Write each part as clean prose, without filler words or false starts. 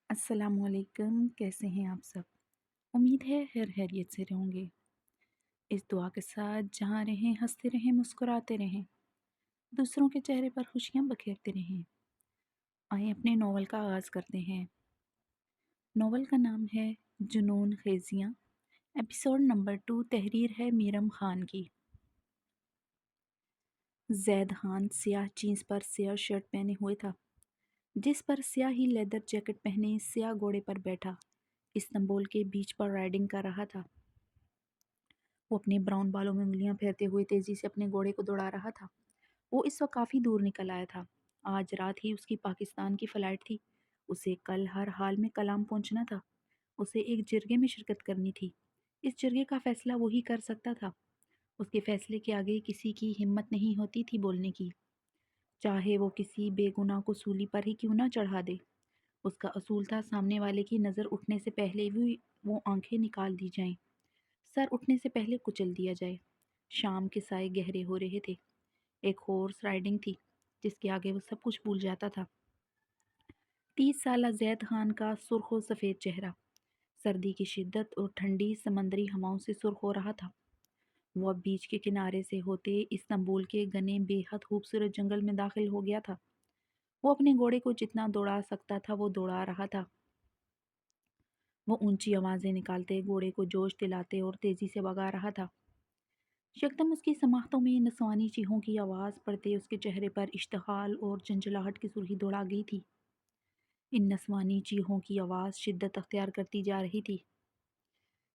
अस्सलाम वालेकुम। कैसे हैं आप सब? उम्मीद है खैर खैरियत से होंगे। इस दुआ के साथ जहाँ रहें हंसते रहें मुस्कुराते रहें, दूसरों के चेहरे पर खुशियाँ बखेरते रहें। आइए अपने नावल का आगाज़ करते हैं। नावल का नाम है जुनून खेजियाँ। Episode number 2। तहरीर है मीरम खान की। जैद खान स्याह जीन्स पर स्याह शर्ट पहने हुए था, जिस पर स्याह ही लेदर जैकेट पहने स्याह घोड़े पर बैठा इस्तांबुल के बीच पर राइडिंग कर रहा था। वो अपने ब्राउन बालों में उंगलियां फेरते हुए तेजी से अपने घोड़े को दौड़ा रहा था। वो इस वक्त काफ़ी दूर निकल आया था। आज रात ही उसकी पाकिस्तान की फ़्लाइट थी। उसे कल हर हाल में कलाम पहुंचना था। उसे एक जरगे में शिरकत करनी थी। इस जरगे का फैसला वही कर सकता था। उसके फैसले के आगे किसी की हिम्मत नहीं होती थी बोलने की, चाहे वो किसी बेगुनाह को सूली पर ही क्यों ना चढ़ा दे। उसका असूल था सामने वाले की नज़र उठने से पहले भी वो आंखें निकाल दी जाएं, सर उठने से पहले कुचल दिया जाए। शाम के साए गहरे हो रहे थे। एक हॉर्स राइडिंग थी जिसके आगे वो सब कुछ भूल जाता था। 30 साला जैद खान का सुर्ख और सफ़ेद चेहरा सर्दी की शिद्दत और ठंडी समंदरी हवाओं से सुर्ख हो रहा था। वो अब बीच के किनारे से होते इस्तांबुल के घने बेहद खूबसूरत जंगल में दाखिल हो गया था। वो अपने घोड़े को जितना दौड़ा सकता था वो दौड़ा रहा था। वो ऊंची आवाज़ें निकालते घोड़े को जोश दिलाते और तेज़ी से भगा रहा था। यकदम उसकी समाहतों में नसवानी चीहों की आवाज़ पड़ते उसके चेहरे पर इश्तिगाल और झंझलाहट की सुर्खी दौड़ा गई थी। इन नसवानी चीहों की आवाज़ शिद्दत अख्तियार करती जा रही थी।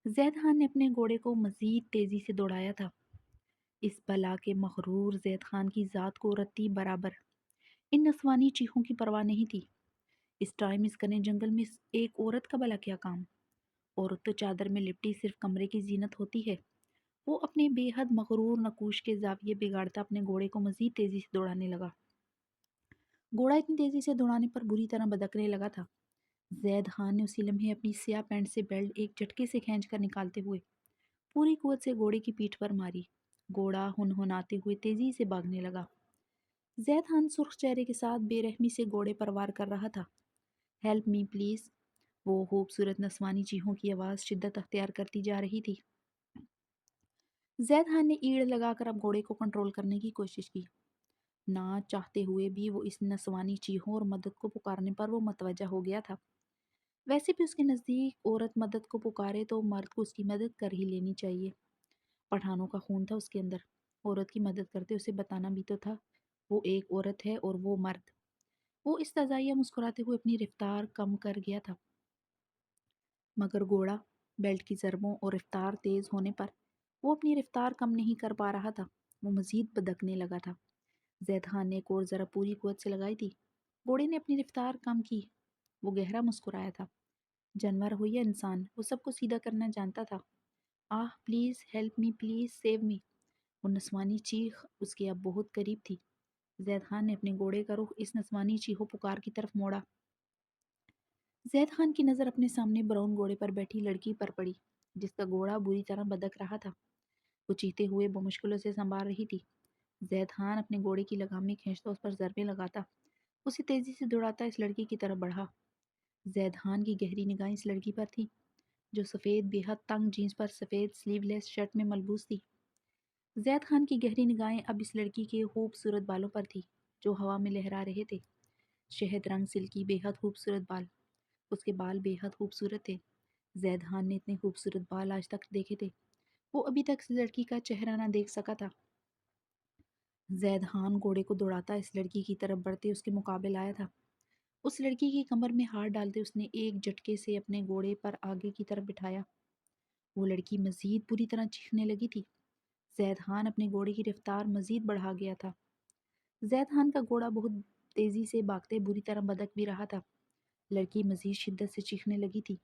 जैद खान ने अपने घोड़े को मज़ीद तेज़ी से दौड़ाया था। इस बला के मगरूर जैद खान की ज़ात को रत्ती बराबर इन नसवानी चीहों की परवाह नहीं थी। इस टाइम इस घने जंगल में एक औरत का भला क्या काम? औरत तो चादर में लिपटी सिर्फ कमरे की जीनत होती है। वो अपने बेहद मगरूर नकूश के जाविये बिगाड़ता अपने घोड़े को मज़ीद तेज़ी से दौड़ाने लगा। घोड़ा इतनी तेज़ी से दौड़ाने पर बुरी तरह भदकने लगा था। जैद खान ने उसी लम्हे अपनी स्याह पैंट से बेल्ट एक झटके से खींचकर निकालते हुए पूरी कुव्वत से घोड़े की पीठ पर मारी। घोड़ा हुनहुनाते हुए तेज़ी से भागने लगा। जैद खान सुर्ख चेहरे के साथ बेरहमी से घोड़े पर वार कर रहा था। Help me please. वो खूबसूरत नस्वानी चीहों की आवाज़ शिद्दत अख्तियार करती जा रही थी। जैद खान ने ईड़ लगाकर अब घोड़े को कंट्रोल करने की कोशिश की। ना चाहते हुए भी वो इस नस्वानी चीहों और मदद को पुकारने पर वो मतवजा हो गया था। वैसे भी उसके नज़दीक औरत मदद को पुकारे तो मर्द को उसकी मदद कर ही लेनी चाहिए। पठानों का खून था उसके अंदर। औरत की मदद करते उसे बताना भी तो था वो एक औरत है और वो मर्द। वो इस तजाइया मुस्कुराते हुए अपनी रफ्तार कम कर गया था, मगर घोड़ा बेल्ट की ज़रबों और रफ्तार तेज़ होने पर वो अपनी रफ्तार कम नहीं कर पा रहा था। वो मज़ीद बदकने लगा था। जैद खान ने एक और ज़रा पूरी कुव्वत से लगाई थी। घोड़े ने अपनी रफ्तार कम की। वो गहरा मुस्कुराया था। जानवर हो या इंसान, वो सबको सीधा करना जानता था। Ah please help me, please save me. वो नस्वानी चीख उसके अब बहुत करीब थी। जैद खान ने अपने घोड़े का रुख इस नस्वानी चीहो पुकार की तरफ मोड़ा। जैद खान की नज़र अपने सामने ब्राउन घोड़े पर बैठी लड़की पर पड़ी, जिसका घोड़ा बुरी तरह बदक रहा था। वो चीते हुए बमुश्किलों से संभाल रही थी। जैद खान अपने घोड़े की लगामें खींचता उस पर ज़रबे लगाता, उसे तेज़ी से दौड़ाता इस लड़की की तरफ बढ़ा। जैद खान की गहरी निगाहें इस लड़की पर थी, जो सफ़ेद बेहद तंग जीन्स पर सफ़ेद स्लीवलेस शर्ट में मलबूस थी। जैद खान की गहरी निगाहें अब इस लड़की के खूबसूरत बालों पर थी, जो हवा में लहरा रहे थे। शहद रंग सिल्की बेहद खूबसूरत बाल। उसके बाल बेहद खूबसूरत थे। जैद खान ने इतने खूबसूरत बाल आज तक देखे थे। वो अभी तक इस लड़की का चेहरा ना देख सका था। जैद खान घोड़े को दौड़ाता इस लड़की की तरफ बढ़ते उसके मुकाबले आया था। उस लड़की की कमर में हाथ डालते उसने एक झटके से अपने घोड़े पर आगे की तरफ बिठाया। वो लड़की मजीद बुरी तरह चीखने लगी थी। जैद खान अपने घोड़े की रफ्तार मजीद बढ़ा गया था। जैद खान का घोड़ा बहुत तेजी से भागते बुरी तरह बदक भी रहा था। लड़की मजीद शिद्दत से चीखने लगी थी।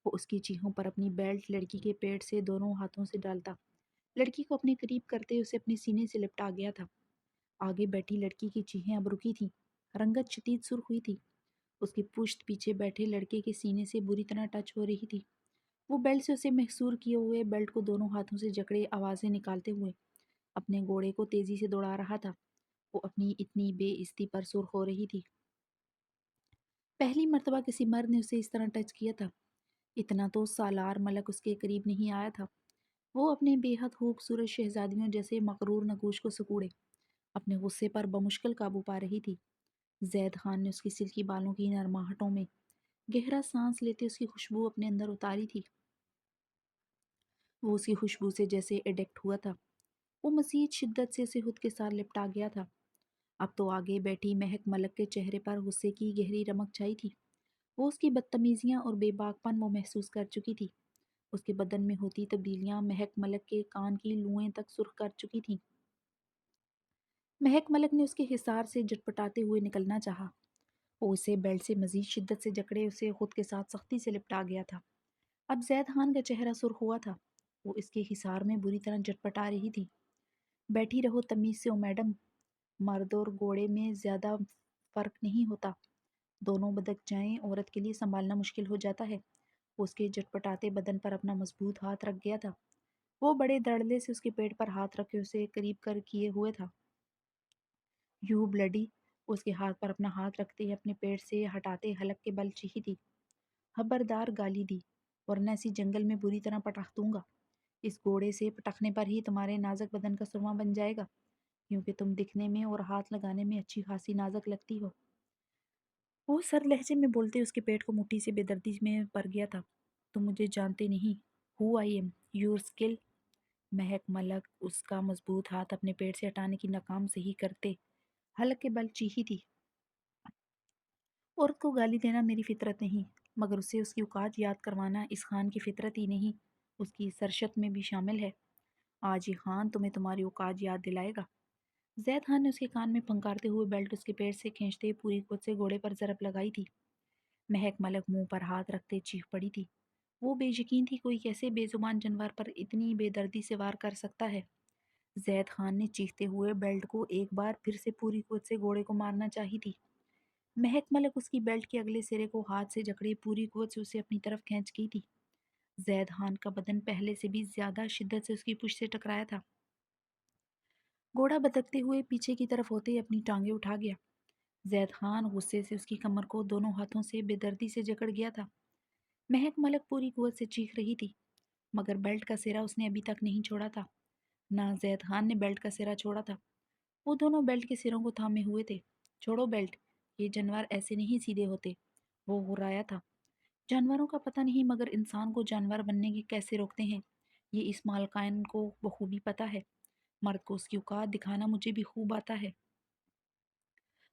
वो उसकी चीखों पर अपनी बेल्ट लड़की के पेट से दोनों हाथों से डालता, लड़की को अपने करीब करते उसे अपने सीने से लिपटा गया था। आगे बैठी लड़की की चीखें अब रुकी थीं। रंगत शदीद सुर्ख हुई थी। उसकी पुश्त पीछे बैठे लड़के के सीने से बुरी तरह टच हो रही थी। वो बेल्ट से उसे महसूर किए हुए बेल्ट को दोनों हाथों से जकड़े आवाज़ें निकालते हुए अपने घोड़े को तेज़ी से दौड़ा रहा था। वो अपनी इतनी बेइज्जती पर सुर्ख हो रही थी। पहली मर्तबा किसी मर्द ने उसे इस तरह टच किया था। इतना तो सालार मलक उसके करीब नहीं आया था। वो अपने बेहद खूबसूरत शहजादियों जैसे मकरूर नगूश को सुकूड़े अपने गुस्से पर बमुश्किल काबू पा रही थी। जैद खान ने उसकी सिल्की बालों की नरमाहटों में गहरा सांस लेते उसकी खुशबू अपने अंदर उतारी थी। वो उसकी खुशबू से जैसे एडिक्ट हुआ था। वो मज़ीद शिद्दत से उसे खुद के साथ लिपटा गया था। अब तो आगे बैठी महक मलक के चेहरे पर गुस्से की गहरी रमक छाई थी। वो उसकी बदतमीजियां और बेबाकपन वो महसूस कर चुकी थी। उसके बदन में होती तब्दीलियां महक मलक के कान की लुएं तक सुर्ख कर चुकी थीं। महक मलक ने उसके हिसार से झटपटाते हुए निकलना चाहा। वो उसे बेल्ट से मजीद शिद्दत से जकड़े उसे खुद के साथ सख्ती से लिपटा गया था। अब जैद खान का चेहरा सुर्ख हुआ था। वो इसके हिसार में बुरी तरह झटपटा रही थी। बैठी रहो तमीज से ओ मैडम। मर्द और घोड़े में ज्यादा फर्क नहीं होता। दोनों बदक जाएं औरत के लिए संभालना मुश्किल हो जाता है। वो उसके झटपटाते बदन पर अपना मजबूत हाथ रख गया था। वो बड़े धड़ल्ले से उसके पेट पर हाथ रख के उसे करीब कर किए हुए था। You bloody. उसके हाथ पर अपना हाथ रखते ही अपने पेट से हटाते हलक के बल चीखी थी। खबरदार गाली दी, वरना इसी जंगल में बुरी तरह पटक दूंगा। इस घोड़े से पटकने पर ही तुम्हारे नाजुक बदन का सुरमा बन जाएगा, क्योंकि तुम दिखने में और हाथ लगाने में अच्छी खासी नाजुक लगती हो। वो सर लहजे में बोलते उसके पेट को मुट्ठी से बेदर्दी में पर गया था। तुम मुझे जानते नहीं। Who I am your skill. महक मलक उसका मजबूत हाथ अपने पेट से हटाने की नाकाम सही करते हलक के बल चीखी थी। औरत को गाली देना मेरी फितरत नहीं, मगर उसे उसकी औकात याद करवाना इस खान की फितरत ही नहीं, उसकी सरशत में भी शामिल है। आज ये खान तुम्हें तुम्हारी औकात याद दिलाएगा। जैद खान ने उसके कान में फंकारते हुए बेल्ट उसके पेट से खींचते पूरी खुद से घोड़े पर जरब लगाई थी। महक मलक मुंह पर हाथ रखते चीख पड़ी थी। वो बेयकीन थी कोई कैसे बेजुबान जानवर पर इतनी बेदर्दी से वार कर सकता है। जैद खान ने चीखते हुए बेल्ट को एक बार फिर से पूरी कुद से घोड़े को मारना चाही थी। महक मलक उसकी बेल्ट के अगले सिरे को हाथ से जकड़े पूरी कुवत से उसे अपनी तरफ खींच गई थी। जैद खान का बदन पहले से भी ज्यादा शिद्दत से उसकी पुश्त से टकराया था। घोड़ा बदकते हुए पीछे की तरफ होते ही अपनी टांगे उठा गया। जैद खान गुस्से से उसकी कमर को दोनों हाथों से बेदर्दी से जकड़ गया था। महक मलक पूरी कुवत से चीख रही थी, मगर बेल्ट का सिरा उसने अभी तक नहीं छोड़ा था। ना जैद खान ने बेल्ट का सिरा छोड़ा था। वो दोनों बेल्ट के सिरों को थामे हुए थे। छोड़ो बेल्ट, ये जानवर ऐसे नहीं सीधे होते। वो हुर्राया था। जानवरों का पता नहीं, मगर इंसान को जानवर बनने की कैसे रोकते हैं, ये इस मालकान को बखूबी पता है। मर्द को उसकी औकात दिखाना मुझे भी खूब आता है।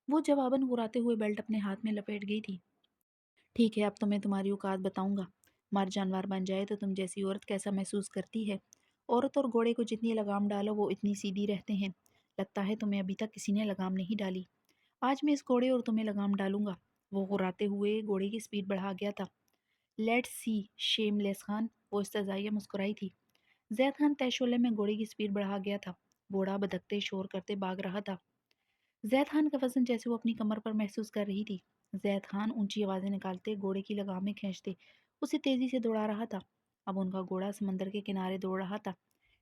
वो जवाबन हुर्राते हुए बेल्ट अपने हाथ में लपेट गई थी। ठीक है, अब तो मैं तुम्हारी औकात बताऊंगा। मर्द जानवर बन जाए तो तुम जैसी औरत कैसा महसूस करती है। औरत और घोड़े को जितनी लगाम डालो वो इतनी सीधी रहते हैं। लगता है तुम्हें अभी तक किसी ने लगाम नहीं डाली। आज मैं इस घोड़े और तुम्हें लगाम डालूंगा। वो हुर्राते हुए घोड़े की स्पीड बढ़ा गया था। लेट्स सी शेमलेस खान, वो इस्तज़ाइया मुस्कुराई थी। जैद खान तयशोले में घोड़े की स्पीड बढ़ा गया था। घोड़ा बदकते शोर करते भाग रहा था। जैद खान का वजन जैसे वो अपनी कमर पर महसूस कर रही थी। जैद खान ऊंची आवाजें निकालते घोड़े की लगामें खींचते उसे तेजी से दौड़ा रहा था। अब उनका घोड़ा समंदर के किनारे दौड़ रहा था।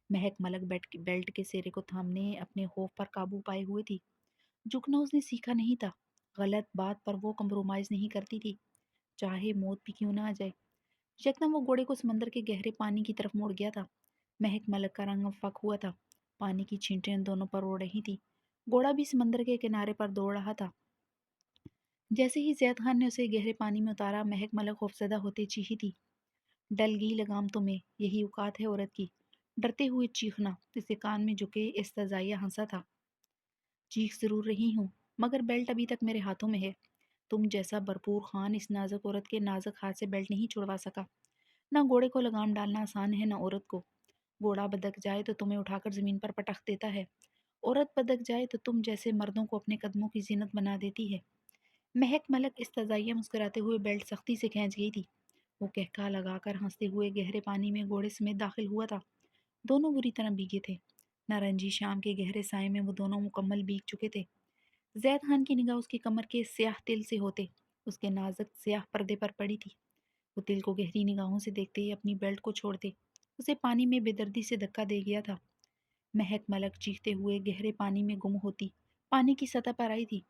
महक मलक बेल्ट के सेरे को थामने अपने खौफ पर काबू पाए हुए थी। झुकना उसने सीखा नहीं था। गलत बात पर वो कंप्रोमाइज नहीं करती थी, चाहे मौत भी क्यों ना आ जाए। यकदम वो घोड़े को समंदर के गहरे पानी की तरफ मोड़ गया था। महक मलक का रंग फक हुआ था। पानी की छींटें दोनों पर उड़ रही थी। घोड़ा भी समंदर के किनारे पर दौड़ रहा था। जैसे ही जैद खान ने उसे गहरे पानी में उतारा, महक मलक खौफजदा होते चीखी थी। डल गई लगाम तुम्हें, यही औकात है औरत की। डरते हुए चीखना। इसे कान में झुके इस्तज़ाइया हंसा था। चीख जरूर रही हूँ, मगर बेल्ट अभी तक मेरे हाथों में है। तुम जैसा भरपूर खान इस नाजुक औरत के नाजुक हाथ से बेल्ट नहीं छुड़वा सका। ना घोड़े को लगाम डालना आसान है, ना औरत को। घोड़ा बदक जाए तो तुम्हें उठाकर जमीन पर पटक देता है। औरत बदक जाए तो तुम जैसे मर्दों को अपने कदमों की जीनत बना देती है। महक मलक इस्तज़ाइया मुस्कुराते हुए बेल्ट सख्ती से खींच गई थी। वो कहका लगाकर हंसते हुए गहरे पानी में घोड़े समेत दाखिल हुआ था। दोनों बुरी तरह भीगे थे। नारंगी शाम के गहरे साए में वो दोनों मुकम्मल भीग चुके थे। जैद खान की निगाह उसकी कमर के स्याह तिल से होते उसके नाजुक स्याह पर्दे पर पड़ी थी। वो तिल को गहरी निगाहों से देखते ही अपनी बेल्ट को छोड़ते उसे पानी में बेदर्दी से धक्का दे गया था। महक मलक चीखते हुए गहरे पानी में गुम होती पानी की सतह पर आई थी।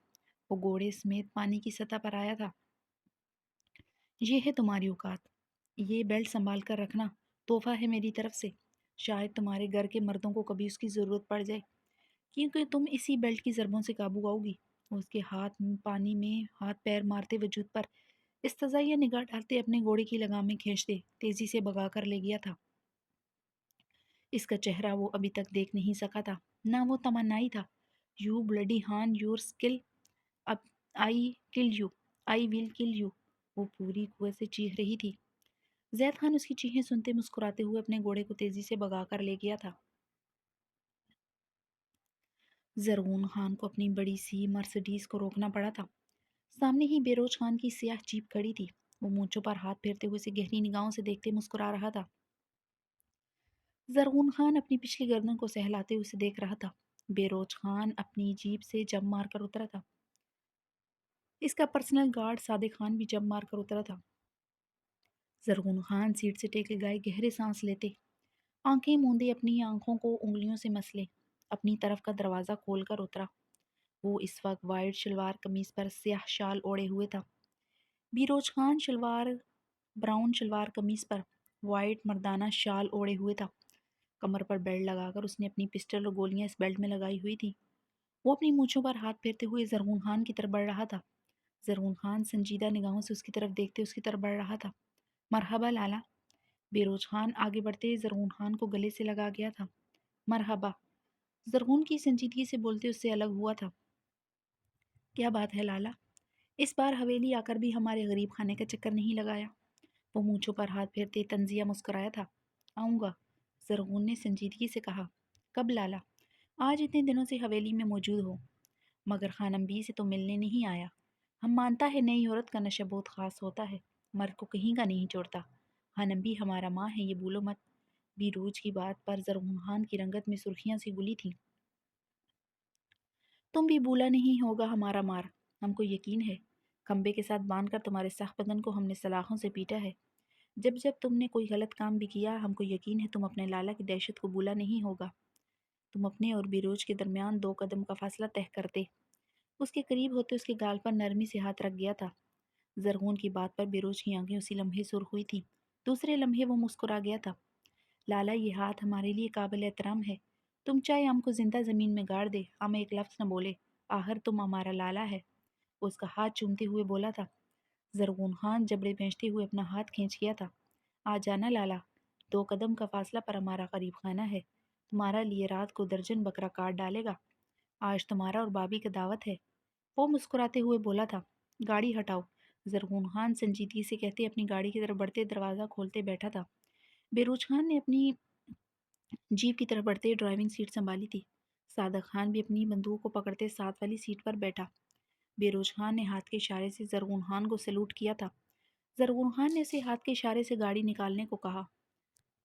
वो घोड़े समेत पानी की सतह पर आया था। یہ ہے تمہاری اوقات، یہ بیلٹ سنبھال کر رکھنا تحفہ ہے میری طرف سے، شاید تمہارے گھر کے مردوں کو کبھی اس کی ضرورت پڑ جائے، کیونکہ تم اسی بیلٹ کی ضربوں سے قابو آؤ گی۔ اس کے پانی میں ہاتھ پیر مارتے وجود پر استزائیہ نگاہ ڈالتے اپنے گھوڑے کی لگام میں کھینچتے تیزی سے بگا کر لے گیا تھا۔ اس کا چہرہ وہ ابھی تک دیکھ نہیں سکا تھا، نہ وہ تمنائی تھا۔ یو بلڈی ہان یور اسکل، اب آئی کل یو، آئی ول کل یو، وہ پوری قوت سے چیخ رہی تھی۔ زید خان اس کی چیخیں سنتے مسکراتے ہوئے اپنے گھوڑے کو تیزی سے بگا کر لے گیا تھا۔ زرغون خان کو اپنی بڑی سی مرسڈیز کو روکنا پڑا تھا۔ سامنے ہی بیروج خان کی سیاہ جیپ کھڑی تھی۔ وہ مونچھوں پر ہاتھ پھیرتے ہوئے اسے گہری نگاہوں سے دیکھتے مسکرا رہا تھا۔ زرغون خان اپنی پچھلی گردن کو سہلاتے ہوئے اسے دیکھ رہا تھا۔ بیروج خان اپنی جیپ سے جم مار کر اترا تھا۔ اس کا پرسنل گارڈ صادق خان بھی جم مار کر اترا تھا۔ زرغون خان سیٹ سے ٹیک گائے گہرے سانس لیتے، آنکھیں موندے اپنی آنکھوں کو انگلیوں سے مسلے، اپنی طرف کا دروازہ کھول کر اترا۔ وہ اس وقت وائٹ شلوار قمیض پر سیاہ شال اوڑے ہوئے تھا۔ بیروج خان براؤن شلوار قمیض پر وائٹ مردانہ شال اوڑے ہوئے تھا۔ کمر پر بیلٹ لگا کر اس نے اپنی پسٹل اور گولیاں اس بیلٹ میں لگائی ہوئی تھی۔ وہ اپنی مونچھوں پر ہاتھ پھیرتے ہوئے زرغون خان کی طرف بڑھ رہا تھا۔ زرغون خان سنجیدہ نگاہوں سے اس کی طرف دیکھتے اس کی طرف بڑھ رہا تھا۔ مرحبا لالا۔ بیروج خان آگے بڑھتے زرغون خان کو گلے سے لگا گیا تھا۔ مرحبا، زرغون کی سنجیدگی سے بولتے اس سے الگ ہوا تھا۔ کیا بات ہے لالا؟ اس بار حویلی آ کر بھی ہمارے غریب خانے کا چکر نہیں لگایا؟ وہ مونچھوں پر ہاتھ پھیرتے طنزیہ مسکرایا تھا۔ آؤں گا، زرغون نے سنجیدگی سے کہا۔ کب لالا؟ آج اتنے دنوں سے حویلی میں موجود ہو، مگر خانم بی سے تو ملنے نہیں آیا۔ ہم مانتا ہے نئی عورت کا نشہ بہت خاص ہوتا ہے، مرد کو کہیں کا نہیں چھوڑتا۔ خانم بی ہمارا ماں ہے، یہ بھولو مت۔ بیروج کی بات پر زرغون خان کی رنگت میں سرخیاں سی گلی تھیں۔ تم بھی بھولا نہیں ہوگا ہمارا مار، ہم کو یقین ہے۔ کھمبے کے ساتھ باندھ کر تمہارے سخت بدن کو ہم نے سلاخوں سے پیٹا ہے۔ جب جب تم نے کوئی غلط کام بھی کیا، ہم کو یقین ہے تم اپنے لالا کی دہشت کو بھولا نہیں ہوگا۔ تم اپنے اور بیروج کے درمیان 2 قدم کا فاصلہ طے کرتے۔ اس کے قریب ہوتے اس کے گال پر نرمی سے ہاتھ رکھ گیا تھا۔ زرغون کی بات پر بیروج کی آنکھیں اسی لمحے سرخ ہوئی تھی۔ دوسرے لمحے وہ مسکرا گیا تھا۔ لالا، یہ ہاتھ ہمارے لیے قابل احترام ہے۔ تم چاہے ہم کو زندہ زمین میں گاڑ دے، ہم ایک لفظ نہ بولے، آخر تم ہمارا لالا ہے۔ وہ اس کا ہاتھ چومتے ہوئے بولا تھا۔ زرغون خان جبڑے بھینچتے ہوئے اپنا ہاتھ کھینچ گیا تھا۔ آ جانا لالا، 2 قدم کا فاصلہ پر ہمارا قریب خانہ ہے، تمہارا لیے رات کو درجن بکرا کاٹ ڈالے گا۔ آج تمہارا اور بابی کا دعوت ہے۔ وہ مسکراتے ہوئے بولا تھا۔ گاڑی ہٹاؤ، زرغون خان سنجیدگی سے کہتے اپنی گاڑی کی طرف بڑھتے دروازہ کھولتے بیٹھا تھا۔ بیروج خان نے اپنی جیپ کی طرف بڑھتے ڈرائیونگ سیٹ سنبھالی تھی۔ صادق خان بھی اپنی بندوق کو پکڑتے ساتھ والی سیٹ پر بیٹھا۔ بیروج خان نے ہاتھ کے اشارے سے زرغون خان کو سلوٹ کیا تھا۔ زرغون خان نے اسے ہاتھ کے اشارے سے گاڑی نکالنے کو کہا۔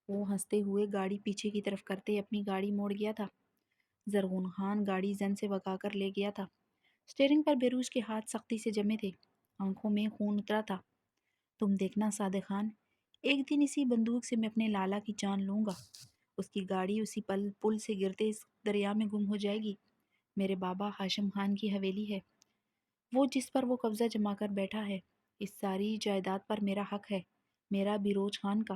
وہ ہنستے ہوئے گاڑی پیچھے کی طرف کرتے اپنی گاڑی موڑ گیا تھا۔ زرغون خان گاڑی زن سے بگا کر لے گیا تھا۔ اسٹیئرنگ پر بیروج کے ہاتھ سختی سے جمے تھے، آنکھوں میں خون اترا تھا۔ تم دیکھنا صادق خان، ایک دن اسی بندوق سے میں اپنے لالا کی جان لوں گا۔ اس کی گاڑی اسی پل سے گرتے اس دریا میں گم ہو جائے گی۔ میرے بابا ہاشم خان کی حویلی ہے، وہ جس پر وہ قبضہ جما کر بیٹھا ہے، اس ساری جائیداد پر میرا حق ہے، میرا بیروج خان کا۔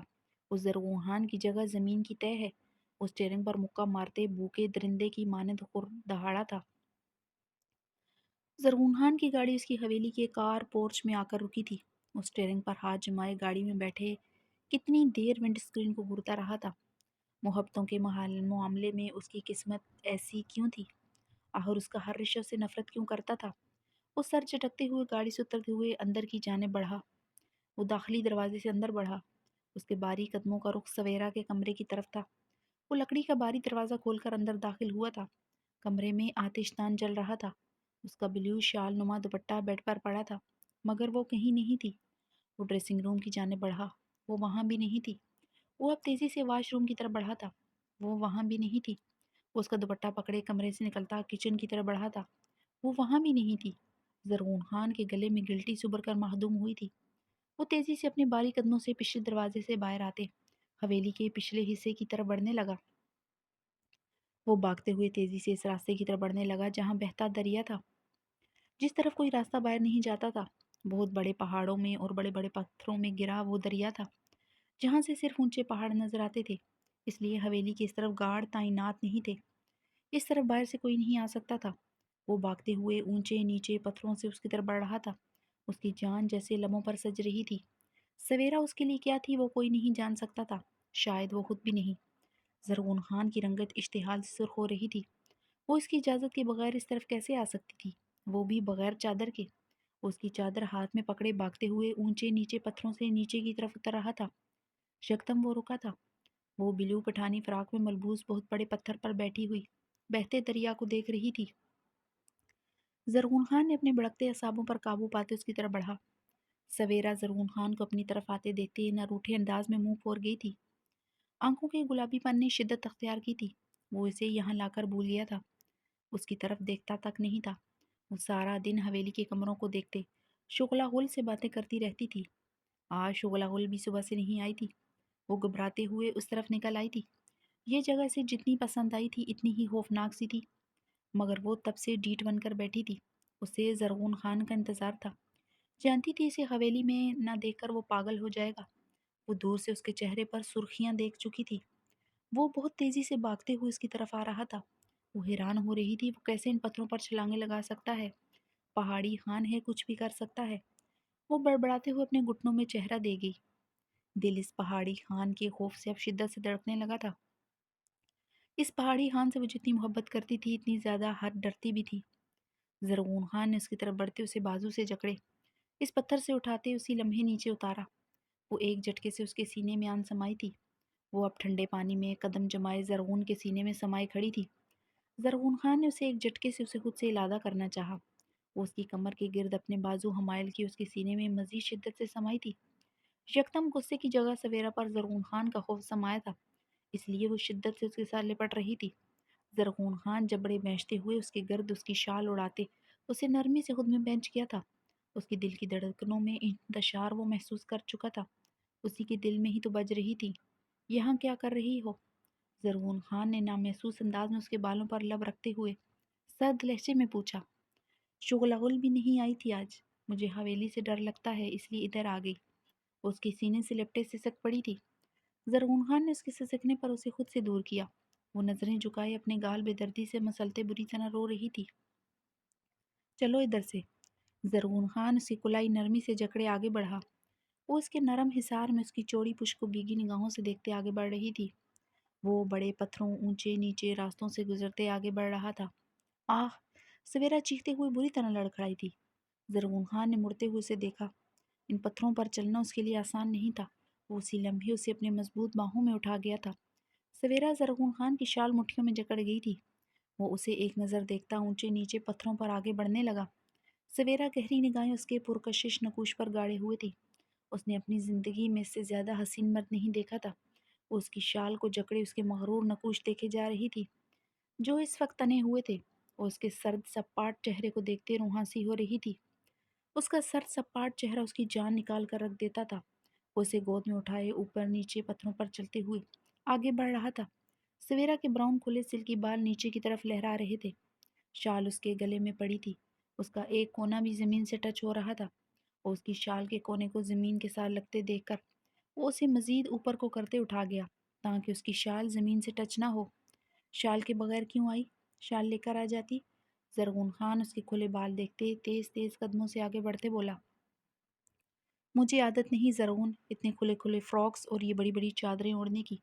اس زرغون خان کی جگہ زمین کی تہ ہے۔ اس اسٹیئرنگ پر مکہ مارتے بھوکے درندے کی مانند دہاڑا تھا۔ زرغون خان کی گاڑی اس کی حویلی کے کار پورچ میں آ کر رکی تھی۔ اس اسٹیئرنگ پر ہاتھ جمائے گاڑی میں بیٹھے کتنی دیر ونڈ اسکرین کو گھورتا رہا تھا۔ محبتوں کے معاملے میں اس کی قسمت ایسی کیوں تھی؟ آخر اس کا ہر رشتہ سے نفرت کیوں کرتا تھا؟ وہ سر جھٹکتے ہوئے گاڑی سے اترتے ہوئے اندر کی جانب بڑھا۔ وہ داخلی دروازے سے اندر بڑھا۔ اس کے باری قدموں کا رخ سویرا کے کمرے کی طرف تھا۔ وہ لکڑی کا باری دروازہ کھول کر اندر داخل ہوا تھا۔ کمرے میں آتش دان جل رہا تھا۔ اس کا بلیو شال نما دوپٹہ بیڈ پر پڑا تھا، مگر وہ کہیں نہیں تھی۔ وہ ڈریسنگ روم کی جانب بڑھا، وہ وہاں بھی نہیں تھی۔ وہ اب تیزی سے واش روم کی طرف بڑھا تھا، وہ وہاں بھی نہیں تھی۔ وہ اس کا دوپٹہ پکڑے کمرے سے نکلتا کچن کی طرف بڑھا تھا، وہ وہاں بھی نہیں تھی۔ زرغون خان کے گلے میں گلٹی سبر کر مہدوم ہوئی تھی۔ وہ تیزی سے اپنے باری قدموں سے پچھلے دروازے سے باہر آتے حویلی کے پچھلے حصے کی طرف بڑھنے لگا۔ وہ بھاگتے ہوئے تیزی سے اس راستے کی طرف بڑھنے لگا جہاں بہتا دریا تھا، جس طرف کوئی راستہ باہر نہیں جاتا تھا۔ بہت بڑے پہاڑوں میں اور بڑے بڑے پتھروں میں گرا وہ دریا تھا، جہاں سے صرف اونچے پہاڑ نظر آتے تھے، اس لیے حویلی کی اس طرف گارڈ تعینات نہیں تھے، اس طرف باہر سے کوئی نہیں آ سکتا تھا۔ وہ بھاگتے ہوئے اونچے نیچے پتھروں سے اس کی طرف بڑھ رہا تھا، اس کی جان جیسے لبوں پر سج رہی تھی۔ سویرا اس کے لیے کیا تھی وہ کوئی نہیں جان سکتا تھا، شاید وہ خود بھی نہیں۔ زرغون خان کی رنگت اشتعال سے سرخ ہو رہی تھی، وہ اس کی اجازت کے بغیر اس طرف کیسے آ سکتی تھی، وہ بھی بغیر چادر کے؟ اس کی چادر ہاتھ میں پکڑے بھاگتے ہوئے اونچے نیچے پتھروں سے نیچے کی طرف اتر رہا تھا۔ یکدم وہ رکا تھا، وہ بلو پٹھانی فراق میں ملبوس بہت بڑے پتھر پر بیٹھی ہوئی بہتے دریا کو دیکھ رہی تھی۔ زرغون خان نے اپنے بڑکتے اعصابوں پر قابو پاتے اس کی طرف بڑھا۔ سویرا زرغون خان کو اپنی طرف آتے دیکھتے نہ روٹھے انداز میں منہ پھور گئی تھی، آنکھوں کے گلابی پن نے شدت اختیار کی تھی۔ وہ اسے یہاں لا کر بھول گیا تھا، اس کی طرف دیکھتا تک نہیں تھا۔ وہ سارا دن حویلی کے کمروں کو دیکھتے شغلہ غل سے باتیں کرتی رہتی تھی۔ آج شغلہ غل بھی صبح سے نہیں آئی تھی، وہ گھبراتے ہوئے اس طرف نکل آئی تھی۔ یہ جگہ اسے جتنی پسند آئی تھی اتنی ہی خوفناک سی تھی، مگر وہ تب سے ڈیٹ بن کر بیٹھی تھی۔ اسے زرغون خان کا انتظار تھا، جانتی تھی اسے حویلی میں نہ دیکھ کر وہ پاگل ہو جائے گا۔ وہ دور سے اس کے چہرے پر سرخیاں دیکھ چکی تھی، وہ بہت تیزی سے بھاگتے ہوئے اس کی طرف آ رہا تھا۔ وہ حیران ہو رہی تھی، وہ کیسے ان پتھروں پر چھلانگیں لگا سکتا ہے، پہاڑی خان ہے، کچھ بھی کر سکتا ہے۔ وہ بڑبڑاتے ہوئے اپنے گھٹنوں میں چہرہ دے گئی۔ دل اس پہاڑی خان کے خوف سے اب شدت سے دھڑکنے لگا تھا۔ اس پہاڑی خان سے وہ جتنی محبت کرتی تھی اتنی زیادہ حد ڈرتی بھی تھی۔ زرغون خان نے اس کی طرف بڑھتے اسے بازو سے جکڑے، اس پتھر سے اٹھاتے اسی لمحے نیچے اتارا۔ وہ ایک جھٹکے سے اس کے سینے میں آن سمائی تھی، وہ اب ٹھنڈے پانی میں قدم جمائے زرغون کے سینے میں سمائی کھڑی تھی۔ زرغون خان نے اسے ایک جھٹکے سے اسے خود سے علادہ کرنا چاہا، وہ اس کی کمر کے گرد اپنے بازو حمائل کی اس کے سینے میں مزید شدت سے سمائی تھی۔ یکدم غصے کی جگہ سویرا پر زرغون خان کا خوف سمایا تھا، اس لیے وہ شدت سے اس کے ساتھ لپٹ رہی تھی۔ زرغون خان جبڑے بھینچتے ہوئے اس کے گرد اس کی شال اڑاتے اسے نرمی سے خود میں بینچ گیا تھا۔ اس کی دل کی دھڑکنوں میں انتشار وہ محسوس کر چکا تھا، اسی کے دل میں ہی تو بج رہی تھی، یہاں کیا کر رہی ہو؟ زرغون خان نے نامحسوس انداز میں اس کے بالوں پر لب رکھتے ہوئے سرد لہجے میں پوچھا۔ شغلہ غل بھی نہیں آئی تھی آج، مجھے حویلی سے ڈر لگتا ہے اس لیے ادھر آ گئی۔ وہ اس کے سینے سے لپٹے سسک پڑی تھی۔ زرغون خان نے اس کے سسکنے پر اسے خود سے دور کیا، وہ نظریں جھکائے اپنے گال بے دردی سے مسلتے بری طرح رو رہی تھی۔ چلو ادھر سے۔ زرغون خان اس کی کلائی نرمی سے جکڑے آگے بڑھا، وہ اس کے نرم حصار میں اس کی چوڑی پشت کو بھیگی نگاہوں سے دیکھتے آگے بڑھ رہی تھی۔ وہ بڑے پتھروں اونچے نیچے راستوں سے گزرتے آگے بڑھ رہا تھا۔ آہ! سویرا چیختے ہوئے بری طرح لڑکھڑائی تھی۔ زرغون خان نے مڑتے ہوئے اسے دیکھا، ان پتھروں پر چلنا اس کے لیے آسان نہیں تھا، وہ اسی لمحے اسے اپنے مضبوط باہوں میں اٹھا گیا تھا۔ سویرا زرغون خان کی شال مٹھیوں میں جکڑ گئی تھی، وہ اسے ایک نظر دیکھتا اونچے نیچے پتھروں پر آگے بڑھنے لگا۔ سویرا گہری نگاہیں اس کے پرکشش نقوش پر گاڑے ہوئے تھی، اس نے اپنی زندگی میں اس سے زیادہ حسین مرد نہیں دیکھا تھا۔ وہ اس کی شال کو جکڑے اس کے مغرور نقوش دیکھے جا رہی تھی جو اس وقت تنے ہوئے تھے، اور اس کے سرد سپاٹ چہرے کو دیکھتے روحاں سی ہو رہی تھی۔ اس کا سرد سپاٹ چہرہ اس کی جان نکال کر رکھ دیتا تھا۔ وہ اسے گود میں اٹھائے اوپر نیچے پتھروں پر چلتے ہوئے آگے بڑھ رہا تھا۔ سویرا کے براؤن کھلے سلکی بال نیچے کی طرف لہرا رہے تھے، شال اس کے گلے میں پڑی تھی، اس کا ایک کونا بھی زمین سے ٹچ ہو رہا تھا، اور اس کی شال کے کونے کو زمین کے ساتھ لگتے دیکھ کر وہ اسے مزید اوپر کو کرتے اٹھا گیا تاکہ اس کی شال زمین سے ٹچ نہ ہو۔ شال کے بغیر کیوں آئی؟ شال لے کر آ جاتی۔ زرغون خان اس کے کھلے بال دیکھتے تیز تیز قدموں سے آگے بڑھتے بولا، مجھے عادت نہیں زرغون اتنے کھلے کھلے فراکس اور یہ بڑی بڑی چادریں اوڑھنے کی۔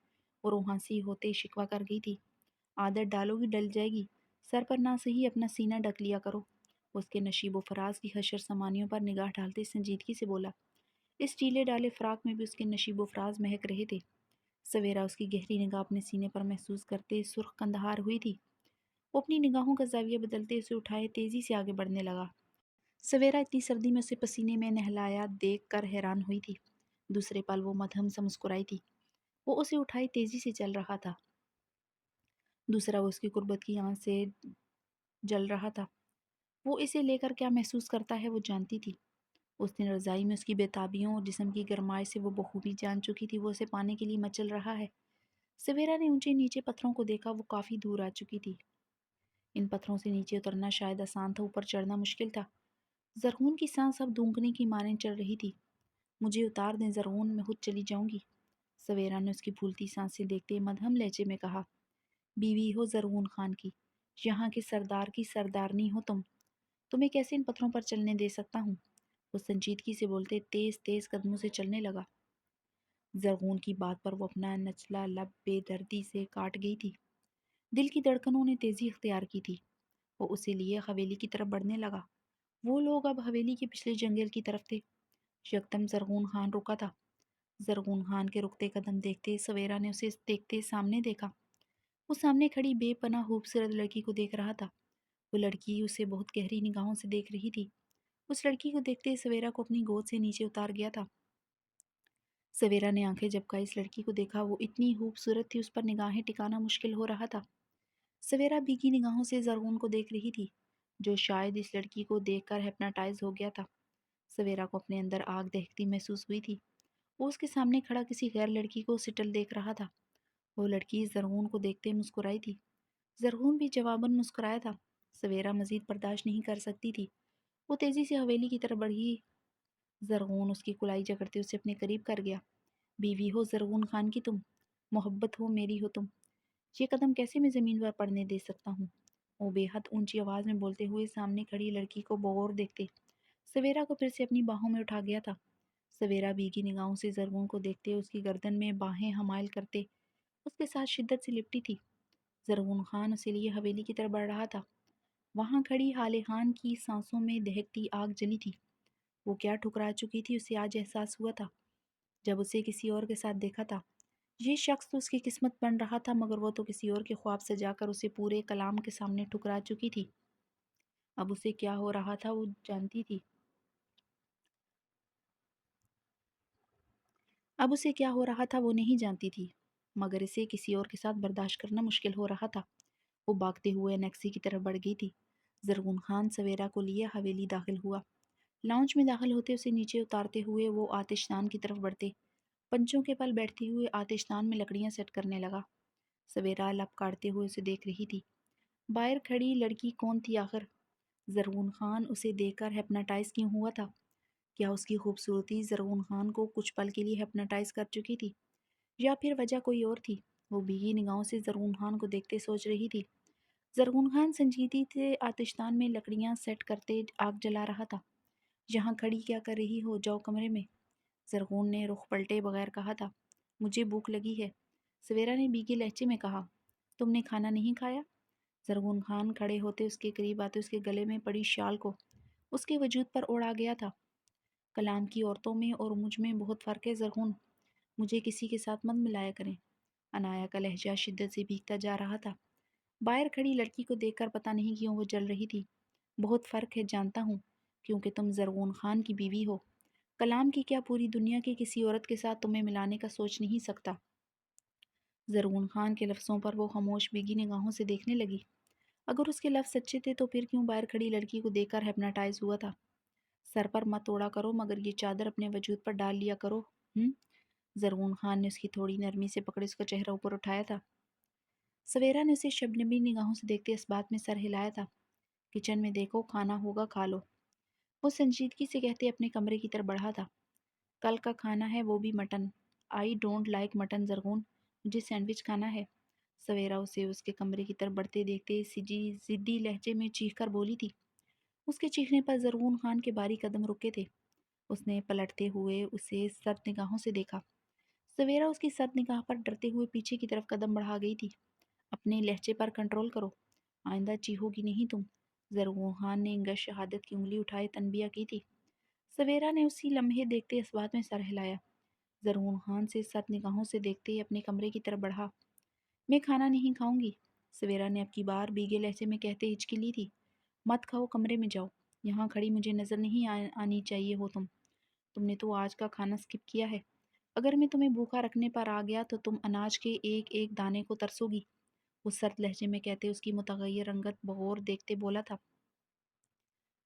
اور وہ ہنسی ہوتے شکوہ کر گئی تھی، عادت ڈالو گی ڈل جائے گی، سر پر نہ صحیح اپنا سینہ ڈھک لیا کرو۔ اس کے نشیب و فراز کی حشر سامانیوں پر نگاہ ڈالتے سنجیدگی سے بولا، اس ڈھیلے ڈالے فراق میں بھی اس کے نشیب و فراز مہک رہے تھے۔ سویرا اس کی گہری نگاہ اپنے سینے پر محسوس کرتے سرخ کندہار ہوئی تھی، وہ اپنی نگاہوں کا زاویہ بدلتے اسے اٹھائے تیزی سے آگے بڑھنے لگا۔ سویرا اتنی سردی میں اسے پسینے میں نہلایا دیکھ کر حیران ہوئی تھی، دوسرے پل وہ مدھم سا مسکرائی تھی۔ وہ اسے اٹھائے تیزی سے چل رہا تھا، دوسرا وہ اس کی قربت کی آنچ سے جل رہا تھا، وہ اسے لے کر کیا محسوس کرتا ہے وہ جانتی تھی۔ اس دن رضائی میں اس کی بےتابیوں اور جسم کی گرمائی سے وہ بخوبی جان چکی تھی وہ اسے پانے کے لیے مچل رہا ہے۔ سویرا نے اونچے نیچے پتھروں کو دیکھا، وہ کافی دور آ چکی تھی، ان پتھروں سے نیچے اترنا شاید آسان تھا، اوپر چڑھنا مشکل تھا۔ زرغون کی سانس اب دونکنے کی مانند چل رہی تھی۔ مجھے اتار دیں زرغون، میں خود چلی جاؤں گی، سویرا نے اس کی پھولتی سانسیں دیکھتے مدھم لہجے میں کہا۔ بیوی ہو زرغون خان کی، یہاں کے سردار کی سردارنی ہو تم، تمہیں کیسے ان پتھروں پر چلنے دے سکتا ہوں؟ وہ سنجیدگی سے بولتے تیز تیز قدموں سے چلنے لگا۔ زرغون کی بات پر وہ اپنا نچلا لب بے دردی سے کاٹ گئی تھی۔ دل کی دھڑکنوں نے تیزی اختیار کی تھی۔ وہ اسے لیے حویلی کی طرف بڑھنے لگا۔ وہ لوگ اب حویلی کے پچھلے جنگل کی طرف تھے۔ یکدم زرغون خان رکا تھا۔ زرغون خان کے رکتے قدم دیکھتے سویرا نے اسے دیکھتے سامنے دیکھا۔ وہ سامنے کھڑی بے پناہ خوبصورت لڑکی کو دیکھ رہا تھا۔ وہ لڑکی اسے بہت گہری نگاہوں سے دیکھ رہی تھی۔ اس لڑکی کو دیکھتے سویرا کو اپنی گود سے نیچے اتار گیا تھا۔ سویرا نے آنکھیں جھپکائی، اس لڑکی کو دیکھا، وہ اتنی خوبصورت تھی اس پر نگاہیں ٹکانا مشکل ہو رہا تھا۔ سویرا بھیگی نگاہوں سے زرغون کو دیکھ رہی تھی، جو شاید اس لڑکی کو دیکھ کر ہپناٹائز ہو گیا تھا۔ سویرا کو اپنے اندر آگ دہکتی محسوس ہوئی تھی۔ وہ اس کے سامنے کھڑا کسی غیر لڑکی کو سٹل دیکھ رہا تھا۔ وہ لڑکی زرغون کو دیکھتے مسکرائی تھی۔ زرغون بھی جواباً مسکرایا تھا۔ سویرا مزید برداشت نہیں کر سکتی تھی۔ وہ تیزی سے حویلی کی طرف بڑھی۔ زرغون اس کی کلائی جکڑتے اسے اپنے قریب کر گیا۔ بیوی ہو زرغون خان کی تم، محبت ہو میری ہو تم، یہ قدم کیسے میں زمین پر پڑنے دے سکتا ہوں؟ وہ بے حد اونچی آواز میں بولتے ہوئے سامنے کھڑی لڑکی کو بغور دیکھتے سویرا کو پھر سے اپنی باہوں میں اٹھا گیا تھا۔ سویرا بھیگی نگاہوں سے زرغون کو دیکھتے اس کی گردن میں باہیں حمائل کرتے اس کے ساتھ شدت سے لپٹی تھی۔ زرغون خان اسے لیے حویلی کی طرف بڑھ رہا تھا۔ وہاں کھڑی حالے خان کی سانسوں میں دہکتی آگ جلی تھی۔ وہ کیا ٹھکرا چکی تھی اسے آج احساس ہوا تھا، جب اسے کسی اور کے ساتھ دیکھا تھا۔ یہ شخص تو اس کی قسمت بن رہا تھا، مگر وہ تو کسی اور کے خواب سے جا کر اسے پورے کلام کے سامنے ٹھکرا چکی تھی۔ اب اسے کیا ہو رہا تھا وہ جانتی تھی۔ اب اسے کیا ہو رہا تھا وہ نہیں جانتی تھی، مگر اسے کسی اور کے ساتھ برداشت کرنا مشکل ہو رہا تھا۔ وہ بھاگتے ہوئے نیکسی کی طرف بڑھ گئی تھی۔ زرغون خان سویرا کو لیے حویلی داخل ہوا۔ لاؤنج میں داخل ہوتے اسے نیچے اتارتے ہوئے وہ آتش دان کی طرف بڑھتے پنچوں کے پل بیٹھتے ہوئے آتش دان میں لکڑیاں سیٹ کرنے لگا۔ سویرا لب کاٹتے ہوئے اسے دیکھ رہی تھی۔ باہر کھڑی لڑکی کون تھی آخر؟ زرغون خان اسے دیکھ کر ہپناٹائز کیوں ہوا تھا؟ کیا اس کی خوبصورتی زرغون خان کو کچھ پل کے لیے ہپناٹائز کر چکی تھی، یا پھر وجہ کوئی اور تھی؟ وہ بھیگی نگاہوں سے زرغون خان کو دیکھتے سوچ رہی تھی۔ زرغون خان سنجیدگی سے آتشدان میں لکڑیاں سیٹ کرتے آگ جلا رہا تھا۔ یہاں کھڑی کیا کر رہی ہو، جاؤ کمرے میں، زرغون نے رخ پلٹے بغیر کہا تھا۔ مجھے بھوک لگی ہے، سویرا نے بھیگے لہجے میں کہا۔ تم نے کھانا نہیں کھایا؟ زرغون خان کھڑے ہوتے اس کے قریب آتے اس کے گلے میں پڑی شال کو اس کے وجود پر اوڑھا گیا تھا۔ کلام کی عورتوں میں اور مجھ میں بہت فرق ہے زرغون، مجھے کسی کے ساتھ مت ملایا کریں۔ انایا کا لہجہ شدت سے بھیگتا جا رہا تھا۔ باہر کھڑی لڑکی کو دیکھ کر پتہ نہیں کیوں وہ جل رہی تھی۔ بہت فرق ہے جانتا ہوں، کیونکہ تم زرغون خان کی بیوی ہو۔ کلام کی کیا پوری دنیا کی کسی عورت کے ساتھ تمہیں ملانے کا سوچ نہیں سکتا؟ زرغون خان کے لفظوں پر وہ خاموش بھیگی نگاہوں سے دیکھنے لگی۔ اگر اس کے لفظ سچے تھے تو پھر کیوں باہر کھڑی لڑکی کو دیکھ کر ہپناٹائز ہوا تھا؟ سر پر مت اوڑا کرو، مگر یہ چادر اپنے وجود پر ڈال لیا کرو۔ زرغون خان نے اس کی تھوڑی نرمی سے پکڑ اس کا چہرہ اوپر اٹھایا تھا۔ سویرا نے اسے شبنمی نگاہوں سے دیکھتے اس بات میں سر ہلایا تھا۔ کچن میں دیکھو، کھانا ہوگا کھا لو، وہ سنجیدگی سے کہتے اپنے کمرے کی طرف بڑھا تھا۔ کل کا کھانا ہے، وہ بھی mutton. I don't like mutton Zarghun, مجھے سینڈوچ کھانا ہے۔ سویرا اسے اس کے کمرے کی طرف بڑھتے دیکھتے ضدی لہجے میں چیخ کر بولی تھی۔ اس کے چیخنے پر زرغون خان کے باری قدم رکے تھے۔ اس نے پلٹتے ہوئے اسے سرد نگاہوں سے دیکھا۔ سویرا اس کی سرد نگاہ پر ڈرتے ہوئے پیچھے کی طرف قدم بڑھا گئی تھی۔ اپنے لہجے پر کنٹرول کرو، آئندہ چیخو گی نہیں تم، زرغون خان نے انگشت شہادت کی انگلی اٹھائے تنبیہ کی تھی۔ سویرا نے اسی لمحے دیکھتے اس بات میں سر ہلایا۔ زرغون خان سے سرد نگاہوں سے دیکھتے ہی اپنے کمرے کی طرف بڑھا۔ میں کھانا نہیں کھاؤں گی، سویرا نے اب کی بار بھیگے لہجے میں کہتے ہچکی لی تھی۔ مت کھاؤ، کمرے میں جاؤ، یہاں کھڑی مجھے نظر نہیں آنی چاہیے ہو تم نے تو آج کا کھانا سکپ کیا ہے۔ اگر میں تمہیں بھوکا رکھنے پر آ گیا تو تم اناج کے ایک ایک دانے کو ترسو گی، وہ سرد لہجے میں کہتے اس کی متغیر رنگت بغور دیکھتے بولا تھا۔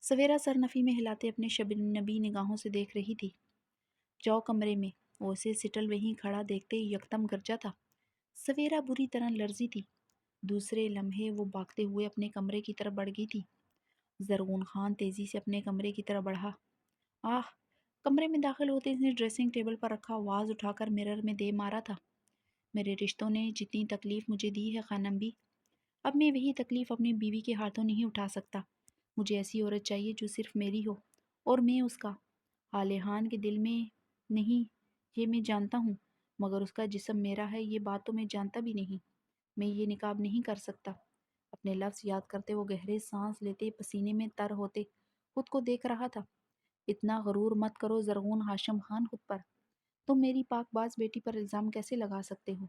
سویرا سر نفی میں ہلاتے اپنے شبنمی نگاہوں سے دیکھ رہی تھی۔ جاؤ کمرے میں، وہ اسے سٹل وہیں کھڑا دیکھتے یکدم گرجا تھا۔ سویرا بری طرح لرزی تھی۔ دوسرے لمحے وہ بھاگتے ہوئے اپنے کمرے کی طرف بڑھ گئی تھی۔ زرغون خان تیزی سے اپنے کمرے کی طرف بڑھا۔ آہ! کمرے میں داخل ہوتے اس نے ڈریسنگ ٹیبل پر رکھا واز اٹھا کر مرر میں دے مارا تھا۔ میرے رشتوں نے جتنی تکلیف مجھے دی ہے خانم بھی، اب میں وہی تکلیف اپنی بیوی کے ہاتھوں نہیں اٹھا سکتا۔ مجھے ایسی عورت چاہیے جو صرف میری ہو اور میں اس کا۔ حالحان کے دل میں نہیں، یہ میں جانتا ہوں، مگر اس کا جسم میرا ہے یہ بات تو میں جانتا بھی نہیں۔ میں یہ نکاب نہیں کر سکتا۔ اپنے لفظ یاد کرتے وہ گہرے سانس لیتے پسینے میں تر ہوتے خود کو دیکھ رہا تھا۔ اتنا غرور مت کرو زرغون ہاشم خان خود پر۔ تم میری پاک باز بیٹی پر الزام کیسے لگا سکتے ہو؟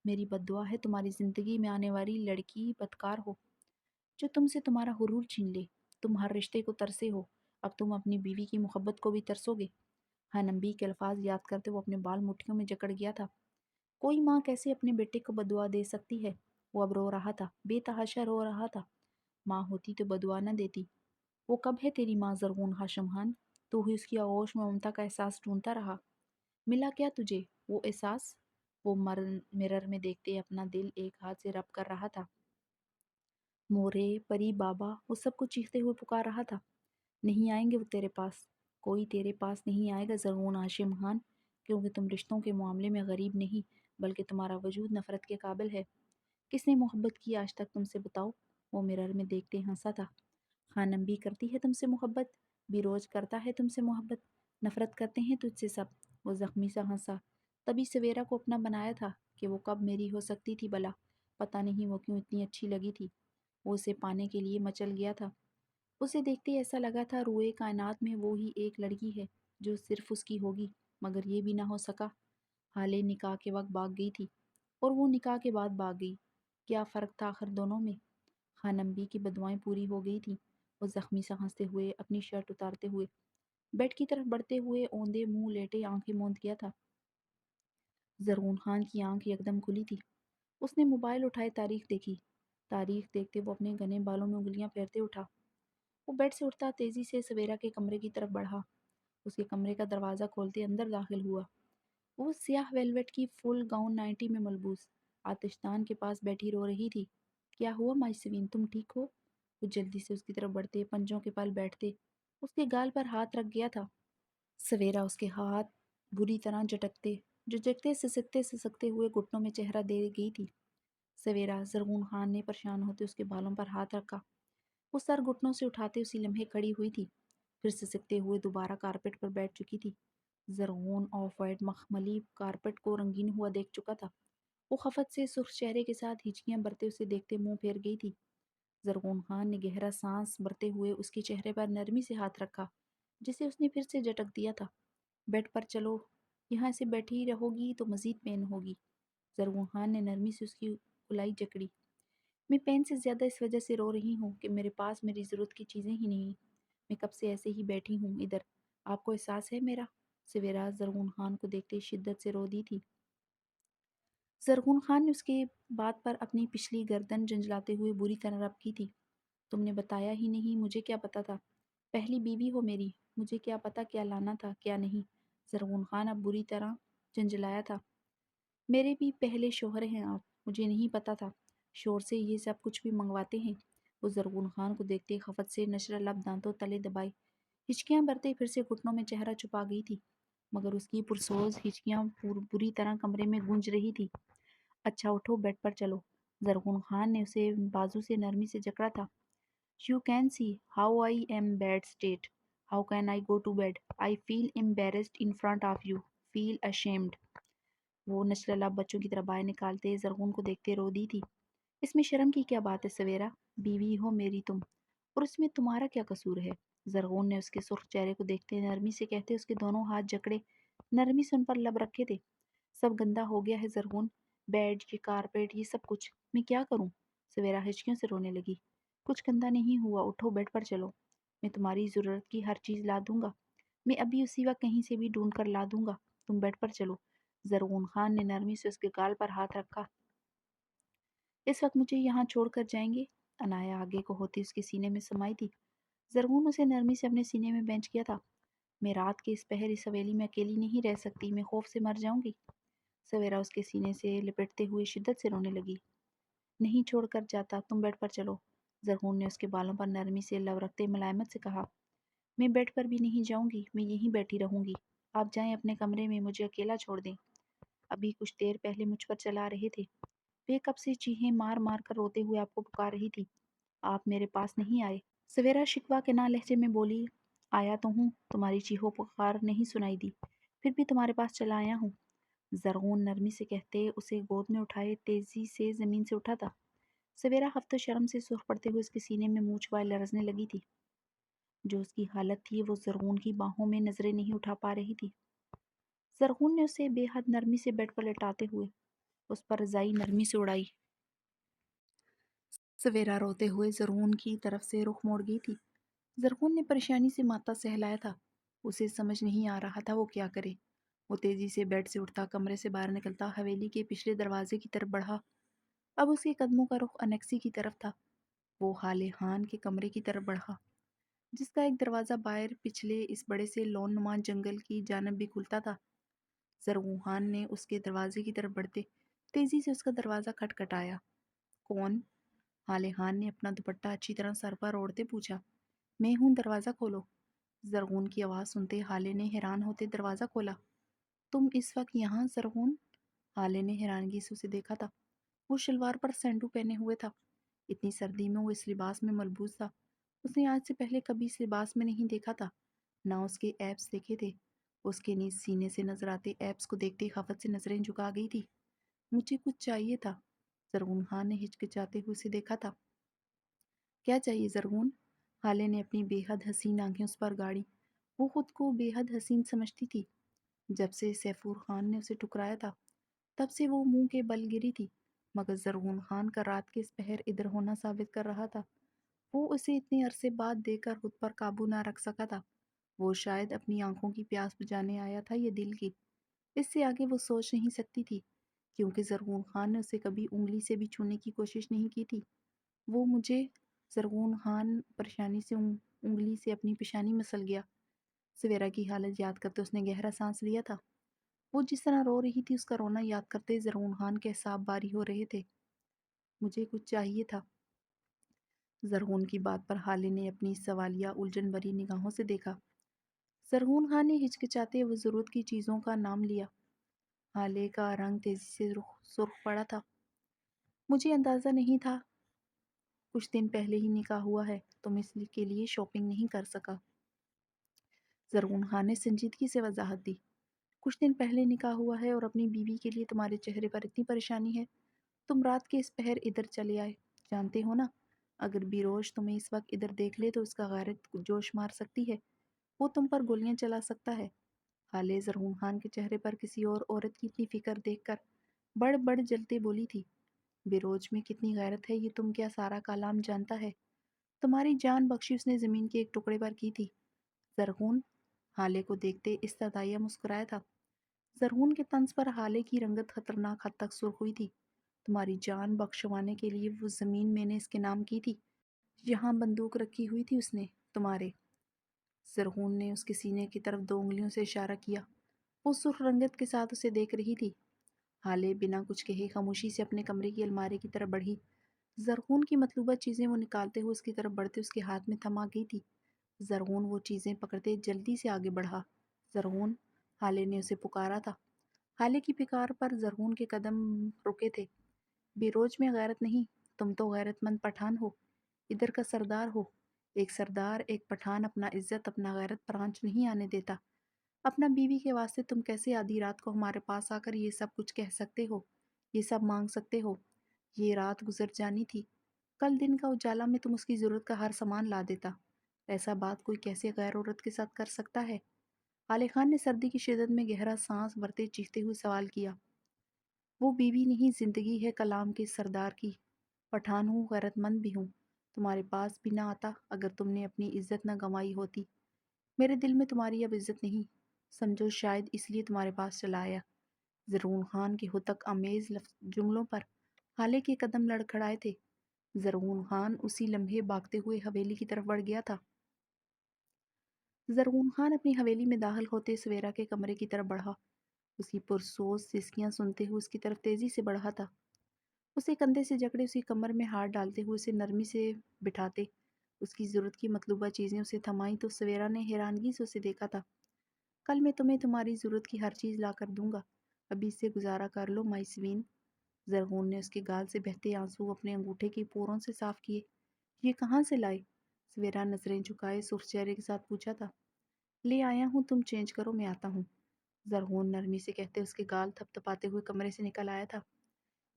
میری بد دعا ہے تمہاری زندگی میں آنے والی لڑکی بدکار ہو جو تم سے تمہارا غرور چھین لے۔ تم ہر رشتے کو ترسے ہو، اب تم اپنی بیوی کی محبت کو بھی ترسو گے۔ ہنمبی کے الفاظ یاد کرتے وہ اپنے بال مٹھیوں میں جکڑ گیا تھا۔ کوئی ماں کیسے اپنے بیٹے کو بددعا دے سکتی ہے؟ وہ اب رو رہا تھا، بے تحاشا رو رہا تھا۔ ماں ہوتی تو بددعا نہ دیتی۔ وہ کب ہے تیری ماں زرغون ہاشم خان؟ تو ہی اس کی آغوش میں ممتا کا احساس ڈھونڈتا رہا۔ ملا کیا تجھے وہ احساس؟ وہ مرر میں دیکھتے اپنا دل ایک ہاتھ سے رب کر رہا تھا۔ مورے پری بابا وہ سب کو چیختے ہوئے پکار رہا تھا۔ نہیں آئیں گے وہ تیرے پاس، کوئی تیرے پاس نہیں آئے گا زرغون ہاشم خان، کیونکہ تم رشتوں کے معاملے میں غریب نہیں بلکہ تمہارا وجود نفرت کے قابل ہے۔ کس نے محبت کی آج تک تم سے بتاؤ؟ وہ مرر میں دیکھتے ہنسا تھا۔ خانم بھی کرتی ہے تم سے محبت، بیروج کرتا ہے تم سے محبت، نفرت کرتے ہیں تجھ سے سب۔ وہ زخمی سا ہنسا۔ تبھی سویرا کو اپنا بنایا تھا کہ وہ کب میری ہو سکتی تھی بلا، پتہ نہیں وہ کیوں اتنی اچھی لگی تھی۔ وہ اسے پانے کے لیے مچل گیا تھا۔ اسے دیکھتے ایسا لگا تھا روئے کائنات میں وہی ایک لڑکی ہے جو صرف اس کی ہوگی، مگر یہ بھی نہ ہو سکا۔ حالے نکاح کے وقت بھاگ گئی تھی اور وہ نکاح کے بعد بھاگ گئی۔ کیا فرق تھا آخر دونوں میں؟ خانم بی کی بدوائیں پوری ہو گئی تھیں۔ وہ زخمی سا ہنستے ہوئے اپنی شرٹ اتارتے ہوئے بیڈ کی طرف بڑھتے ہوئے اوندے منہ لیٹے آنکھیں موند گیا تھا۔ زرغون خان کی آنکھ یکدم کھلی تھی۔ اس نے موبائل اٹھائے تاریخ دیکھی۔ تاریخ دیکھتے وہ اپنے گھنے بالوں میں انگلیاں پھیرتے اٹھا۔ وہ بیڈ سے اٹھتا تیزی سے سویرا کے کمرے کی طرف بڑھا۔ اس کے کمرے کا دروازہ کھولتے اندر داخل ہوا۔ وہ سیاہ ویلویٹ کی فل گاؤن نائٹی میں ملبوس آتش دان کے پاس بیٹھی رو رہی تھی۔ کیا ہوا مائسوین، تم ٹھیک ہو؟ وہ جلدی سے اس کی طرف بڑھتے پنجوں کے پل بیٹھتے اس کے گال پر ہاتھ رکھ گیا تھا۔ سویرا اس کے ہاتھ بری طرح جھجکتے سسکتے ہوئے گھٹنوں میں چہرہ دے گئی تھی۔ سویرا، زرغون خان نے پریشان ہوتے اس کے بالوں پر ہاتھ رکھا۔ وہ سر گھٹنوں سے اٹھاتے اسی لمحے کھڑی ہوئی تھی، پھر سسکتے ہوئے دوبارہ کارپٹ پر بیٹھ چکی تھی۔ زرغون آف وائٹ مخملی کارپٹ کو رنگین ہوا دیکھ چکا تھا۔ وہ خفت سے سرخ چہرے کے ساتھ ہچکیاں بھرتے اسے دیکھتے منہ پھیر گئی تھی۔ زرغون خان نے گہرا سانس بھرتے ہوئے اس کے چہرے پر نرمی سے ہاتھ رکھا جسے اس نے پھر سے جھٹک دیا تھا۔ بیڈ پر چلو، یہاں سے بیٹھی رہو گی تو مزید پین ہوگی۔ زرغون خان نے نرمی سے اس کی کلائی جکڑی۔ میں پین سے زیادہ اس وجہ سے رو رہی ہوں کہ میرے پاس میری ضرورت کی چیزیں ہی نہیں۔ میں کب سے ایسے ہی بیٹھی ہوں ادھر، آپ کو احساس ہے میرا؟ سویرا زرغون خان کو دیکھتے شدت سے رو دی تھی۔ زرغون خان نے اس کے بات پر اپنی پچھلی گردن جھنجھلاتے ہوئے بری طرح رب کی تھی۔ تم نے بتایا ہی نہیں، مجھے کیا پتا تھا؟ پہلی بیوی ہو میری، مجھے کیا پتا کیا لانا تھا کیا نہیں۔ زرغون خان اب بری طرح جھنجھلایا تھا۔ میرے بھی پہلے شوہر ہیں آپ، مجھے نہیں پتا تھا۔ شور سے یہ سب کچھ بھی منگواتے ہیں؟ وہ زرغون خان کو دیکھتے خفت سے نشرہ لب دانتوں تلے دبائے ہچکیاں بھرتے پھر سے گھٹنوں میں چہرہ چھپا گئی تھی، مگر اس کی پرسوز ہچکیاں بری طرح کمرے میں گونج رہی تھی۔ اچھا اٹھو، بیڈ پر چلو۔ زرغون خان نے اسے بازو سے نرمی سے جکڑا تھا۔ You can see how I am bad state. How can I go to bed? I feel embarrassed in front of you. Feel ashamed. وہ نچلا لب بچوں کی طرح باہر نکالتے زرغون کو دیکھتے رو دی تھی۔ اس میں شرم کی کیا بات ہے سویرا؟ بیوی ہو میری تم، اور اس میں تمہارا کیا قصور ہے؟ زرغون نے اس کے سرخ چہرے کو دیکھتے نرمی سے کہتے اس کے دونوں ہاتھ جکڑے نرمی سے ان پر لب رکھے تھے۔ سب گندا ہو گیا ہے زرغون، بیڈ، یہ کارپیٹ، یہ سب کچھ، میں کیا کروں؟ سویرا ہچکیوں سے رونے لگی۔ کچھ گندا نہیں ہوا، اٹھو بیڈ پر چلو، میں تمہاری ضرورت کی ہر چیز لا دوں گا، میں ابھی اسی وقت کہیں سے بھی ڈھونڈ کر لا دوں گا، تم بیڈ پر چلو۔ زرغون خان نے نرمی سے اس کے گال پر ہاتھ رکھا۔ اس وقت مجھے یہاں چھوڑ کر جائیں گے؟ انایا آگے کو ہوتی اس کے سینے میں سمائی تھی۔ زرغون اسے نرمی سے اپنے سینے میں بینچ کیا تھا۔ میں رات کے اس پہر اس حویلی میں اکیلی نہیں رہ سکتی، میں خوف سے مر جاؤں گی۔ سویرا اس کے سینے سے لپٹتے ہوئے شدت سے رونے لگی۔ نہیں چھوڑ کر جاتا، تم بیڈ پر چلو۔ ज़रहून ने उसके बालों पर नरमी से लव रखते मलाइमत से कहा, मैं बेड पर भी नहीं जाऊंगी, मैं यहीं बैठी रहूंगी। आप जाएं अपने कमरे में, मुझे अकेला छोड़ दें। अभी कुछ देर पहले मुझ पर चला रहे थे। वे कब से चीखें मार मार कर रोते हुए आपको पुकार रही थी। आप मेरे पास नहीं आए। सवेरा शिकवा के ना लहजे में बोली, आया तो हूँ, तुम्हारी चीखों पुकार नहीं सुनाई दी, फिर भी तुम्हारे पास चला आया हूँ। ज़रगून नरमी से कहते उसे गोद में उठाए तेजी से ज़मीन से उठा था। सवेरा हफ्ते शर्म से सुर्ख पड़ते हुए उसके सीने में मुँह छुपाए लरजने लगी थी। जो उसकी हालत थी वो ज़रगून की बाहों में नजरें नहीं उठा पा रही थी। ज़रगून ने उसे बेहद नरमी से बेड पर लेटाते हुए उस पर रज़ाई नरमी से उड़ाई। सवेरा रोते हुए ज़रगून की तरफ से रुख मोड़ गई थी। ज़रगून ने परेशानी से माथा सहलाया था। उसे समझ नहीं आ रहा था वो क्या करे। वो तेजी से बेड से उठता कमरे से बाहर निकलता हवेली के पिछले दरवाजे की तरफ बढ़ा। अब उसके कदमों का रुख अनेक्सी की तरफ था। वो हाले खान के कमरे की तरफ बढ़ा, जिसका एक दरवाज़ा बाहर पिछले इस बड़े से लॉन नुमा जंगल की जानब भी खुलता था। ज़रगून खान ने उसके दरवाजे की तरफ बढ़ते तेजी से उसका दरवाज़ा खटखटाया। कौन? हाले खान ने अपना दुपट्टा अच्छी तरह सर पर ओढ़ते पूछा। मैं हूँ, दरवाज़ा खोलो। ज़रगून की आवाज़ सुनते हाले ने हैरान होते दरवाज़ा खोला। तुम इस वक्त यहाँ ज़रगून? हाले ने हैरानगी से उसे देखा था। वो शलवार पर सैंडू पहने हुए था। इतनी सर्दी में वो इस लिबास में मलबूस था। उसने आज से पहले कभी इस लिबास में नहीं देखा था। ना उसके एब्स देखे थे। उसके नीच सीने से नजर आते एब्स को देखते ही खफत से नजरें झुका गई थी। मुझे कुछ चाहिए था। ज़रगून खान ने हिचकिचाते हुए उसे देखा था। क्या चाहिए ज़रगून? हाले ने अपनी बेहद हसीन आंखें उस पर गाड़ी। वो खुद को बेहद हसीन समझती थी। जब से सैफूर खान ने उसे ठुकराया था तब से वो मुंह के बल गिरी थी। मगर ज़रगून खान का रात के इस पहर इधर होना साबित कर रहा था। वो उसे इतने अरसे बाद देकर खुद पर काबू ना रख सका था। वो शायद अपनी आंखों की प्यास बुझाने आया था या दिल की। इससे आगे वो सोच नहीं सकती थी, क्योंकि ज़रगून खान ने उसे कभी उंगली से भी छूने की कोशिश नहीं की थी। वो मुझे ज़रगून खान परेशानी से उंगली से अपनी पेशानी मसल गया। सवेरा की हालत याद करते उसने गहरा सांस लिया था। वो जिस तरह रो रही थी उसका रोना याद करते ज़रगून खान के एसाब बारी हो रहे थे। मुझे कुछ चाहिए था। ज़रगून की बात पर हाले ने अपनी सवालिया उलझन भरी निगाहों से देखा। ज़रगून खान ने हिचकिचाते हुए ज़रूरत की चीज़ों का नाम लिया। हाले का रंग तेजी से सुर्ख पड़ा था। मुझे अंदाज़ा नहीं था, कुछ दिन पहले ही निकाह हुआ है, तुम इसलिए के लिए शॉपिंग नहीं कर सका। ज़रगून खान ने संजीदगी से वजाहत दी। कुछ दिन पहले निकाह हुआ है और अपनी बीवी के लिए तुम्हारे चेहरे पर इतनी परेशानी है। तुम रात के इस पहर इधर चले आए, जानते हो ना, अगर बिरोश तुम्हें इस वक्त इधर देख ले तो उसका गैरत जोश मार सकती है। वो तुम पर गोलियां चला सकता है। हाले ज़रगून खान के चेहरे पर किसी और औरत की इतनी फिक्र देखकर बड़ बड़ जलते बोली थी। बिरोज में कितनी गैरत है ये तुम क्या सारा कालाम जानता है। तुम्हारी जान बख्शी उसने ज़मीन के एक टुकड़े पर की थी। ज़रगून हाले को देखते इस्तदाइया मुस्कुराया था। ज़रगून के तंज पर हाले की रंगत खतरनाक हद तक सुर्ख हुई थी। तुम्हारी जान बख्शवाने के लिए वो ज़मीन मैंने इसके नाम की थी। यहाँ बंदूक रखी हुई थी उसने, तुम्हारे। ज़रगून ने उसके सीने की तरफ दो उंगलियों से इशारा किया। वो सुर्ख रंगत के साथ उसे देख रही थी। हाले बिना कुछ कहे खामोशी से अपने कमरे की अलमारी की तरफ बढ़ी। ज़रगून की मतलूबा चीज़ें वो निकालते हुए उसकी तरफ बढ़ते उसके हाथ में थमा गई थी। ज़रगून वो चीज़ें पकड़ते जल्दी से आगे बढ़ा। ज़रगून, हाले ने उसे पुकारा था। हाले की पुकार पर ज़रगून के कदम रुके थे। बेरोज में गैरत नहीं, तुम तो गैरतमंद पठान हो, इधर का सरदार हो। एक सरदार, एक पठान अपना इज्जत, अपना गैरत पर आंच नहीं आने देता। अपना बीवी के वास्ते तुम कैसे आधी रात को हमारे पास आकर ये सब कुछ कह सकते हो, ये सब मांग सकते हो। ये रात गुजर जानी थी, कल दिन का उजाला में तुम उसकी ज़रूरत का हर सामान ला देता। ऐसा बात कोई कैसे गैर औरत के साथ कर सकता है? आले खान ने सर्दी की शिदत में गहरा सांस भरते चीखते हुए सवाल किया। वो बीवी नहीं, जिंदगी है कलाम के सरदार की। पठान हूँ, गैरतमंद भी हूँ। तुम्हारे पास भी ना आता अगर तुमने अपनी इज्जत न गंवाई होती। मेरे दिल में तुम्हारी अब इज्जत नहीं, समझो शायद इसलिए तुम्हारे पास चला आया। ज़रगून खान के हुतक आमेज जुमलों पर हाले के कदम लड़खड़ाए थे। ज़रगून खान उसी लम्हे भागते हुए हवेली की तरफ बढ़ गया था। ज़रगून खान अपनी हवेली में दाखिल होते सवेरा के कमरे की तरफ बढ़ा। उसकी पुरसोस सिसकियां सुनते हुए उसकी तरफ तेजी से बढ़ा था। उसे कंधे से जकड़े उसकी कमर में हाथ डालते हुए उसे नरमी से बिठाते, उसकी ज़रूरत की मतलूबा चीज़ें उसे थमाई तो सवेरा ने हैरानगी से उसे देखा था। कल मैं तुम्हें तुम्हारी ज़रूरत की हर चीज़ ला कर दूंगा, अभी इससे गुजारा कर लो माई स्वीन। ज़रगून ने उसके गाल से बहते आंसू अपने अंगूठे की पोरों से साफ किए। ये कहाँ से लाए? सवेरा नजरें झुकाए सुर्ख चेहरे के साथ पूछा था। ले आया हूँ, तुम चेंज करो, मैं आता हूँ। ज़रगून नरमी से कहते उसके गाल थपथपाते हुए कमरे से निकल आया था।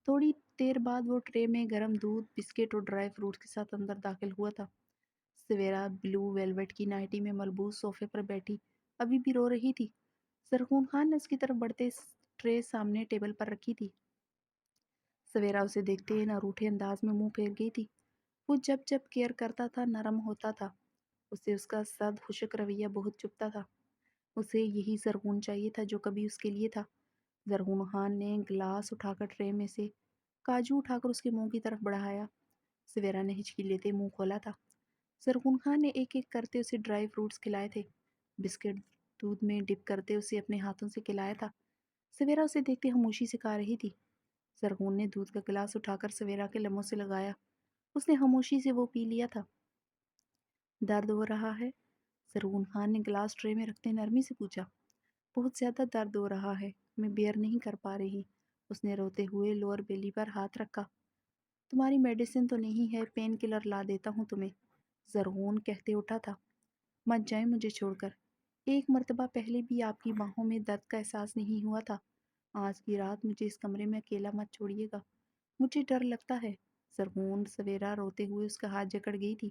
थोड़ी देर बाद वो ट्रे में गर्म दूध, बिस्किट और ड्राई फ्रूट्स के साथ अंदर दाखिल हुआ था। सवेरा ब्लू वेलवेट की नाइटी में मलबूस सोफे पर बैठी अभी भी रो रही थी। ज़रगून खान ने उसकी तरफ बढ़ते ट्रे सामने टेबल पर रखी थी। सवेरा उसे देखते ही न रूठे अंदाज में मुंह फेर गई थी। वो जब जब केयर करता था नरम होता था। उसे उसका सद खुशक रवैया बहुत चुभता था। उसे यही ज़रगून चाहिए था जो कभी उसके लिए था। ज़रगून खान ने गिलास उठाकर ट्रे में से काजू उठाकर उसके मुंह की तरफ बढ़ाया। सवेरा ने हिचकी लेते मुंह खोला था। ज़रगून खान ने एक एक करते उसे ड्राई फ्रूट्स खिलाए थे। बिस्किट दूध में डिप करते उसे अपने हाथों से खिलाया था। सवेरा उसे देखते खामोशी से खा रही थी। ज़रगून ने दूध का गिलास उठाकर सवेरा के लबों से लगाया। उसने खामोशी से वो पी लिया था। दर्द हो रहा है? ज़रगून खान ने गिलास ट्रे में रखते नरमी से पूछा। बहुत ज़्यादा दर्द हो रहा है, मैं बेयर नहीं कर पा रही। उसने रोते हुए लोअर बेली पर हाथ रखा। तुम्हारी मेडिसिन तो नहीं है, पेन किलर ला देता हूँ तुम्हें। ज़रगून कहते उठा था। मत जाए मुझे छोड़कर। एक मर्तबा पहले भी आपकी बाहों में दर्द का एहसास नहीं हुआ था। आज की रात मुझे इस कमरे में अकेला मत छोड़िएगा, मुझे डर लगता है। ज़रगून सवेरा रोते हुए उसका हाथ जकड़ गई थी।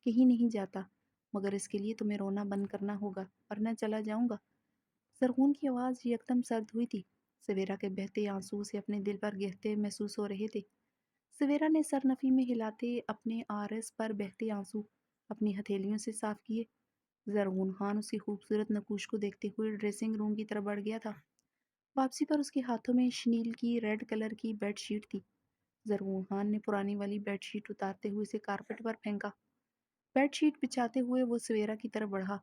कहीं नहीं जाता, मगर इसके लिए तुम्हें रोना बंद करना होगा वरना चला जाऊंगा। ज़रगून की आवाज़ यकदम सर्द हुई थी। सवेरा के बहते आंसू उसे अपने दिल पर गिरते महसूस हो रहे थे। सवेरा ने सरनफी में हिलाते अपने आरस पर बहते आंसू अपनी हथेलियों से साफ किए। ज़रगून खान उसकी खूबसूरत नकूश को देखते हुए ड्रेसिंग रूम की तरफ बढ़ गया था। वापसी पर उसके हाथों में शनील की रेड कलर की बेड शीट थी। ज़रगून खान ने पुरानी वाली बेड शीट उतारते हुए उसे कारपेट पर फेंका। बेड शीट बिछाते हुए वो सवेरा की तरफ बढ़ा,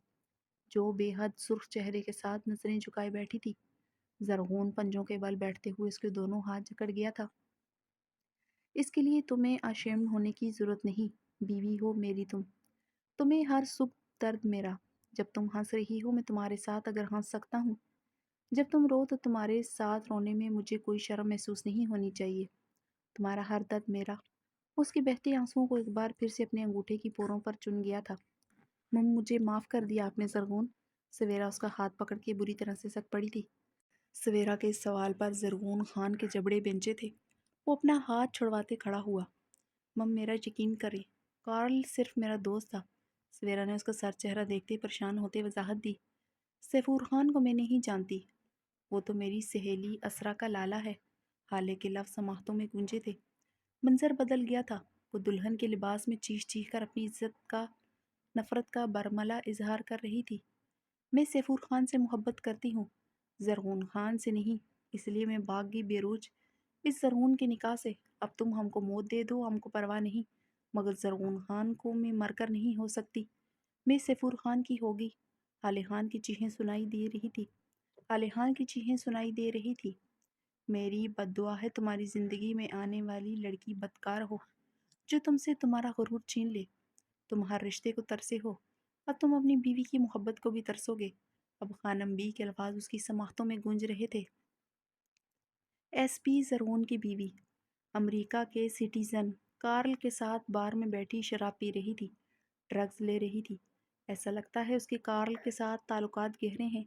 जो बेहद सुर्ख चेहरे के साथ नजरें झुकाए बैठी थी। ज़रगून पंजों के बल बैठते हुए उसके दोनों हाथ जकड़ गया था। इसके लिए तुम्हें अशेम्ड होने की ज़रूरत नहीं, बीवी हो मेरी तुम। तुम्हें हर सुख दर्द मेरा। जब तुम हंस रही हो मैं तुम्हारे साथ अगर हंस सकता हूँ, जब तुम रो तो तुम्हारे साथ रोने में मुझे कोई शर्म महसूस नहीं होनी चाहिए। तुम्हारा हर दर्द मेरा। उसके बहते आंसुओं को एक बार फिर से अपने अंगूठे की पोरों पर चुन गया था। मुझे माफ़ कर दिया आपने ज़रगून। सवेरा उसका हाथ पकड़ के बुरी तरह से सक पड़ी थी। सवेरा के इस सवाल पर ज़रगून खान के जबड़े बेंचे थे। वो अपना हाथ छुड़वाते खड़ा हुआ। मम मेरा यकीन करें, कार्ल सिर्फ मेरा दोस्त था। सवेरा ने उसका सर चेहरा देखते परेशान होते वजाहत दी। सैफूर खान को मैं नहीं जानती, वो तो मेरी सहेली असरा का लाला है। हाले के लफ्ज़ समाहतों में गूंजे थे। मंजर बदल गया था। वो दुल्हन के लिबास में चीख चीख कर अपनी इज्जत का नफरत का बरमला इजहार कर रही थी। मैं सैफूर खान से मोहब्बत करती हूँ, ज़रगून खान से नहीं। इसलिए मैं भाग गई बेरूज इस ज़रगून के निकाह से। अब तुम हमको मौत दे दो, हमको परवाह नहीं, मगर ज़रगून खान को मैं मरकर नहीं हो सकती। मैं सैफूर खान की होगी। आले खान की चीखें सुनाई दे रही थी। आले खान की चीखें सुनाई दे रही थी। मेरी बद्दुआ है तुम्हारी ज़िंदगी में आने वाली लड़की बदकार हो, जो तुमसे तुम्हारा गुरूर छीन ले। तुम हर रिश्ते को तरसे हो, अब तुम अपनी बीवी की मोहब्बत को भी तरसोगे। अब खानम बी के अल्फाज उसकी समाहतों में गूंज रहे थे। एसपी ज़रगून की बीवी अमेरिका के सिटीज़न कार्ल के साथ बार में बैठी शराब पी रही थी, ड्रग्स ले रही थी। ऐसा लगता है उसके कार्ल के साथ ताल्लुकात गहरे हैं।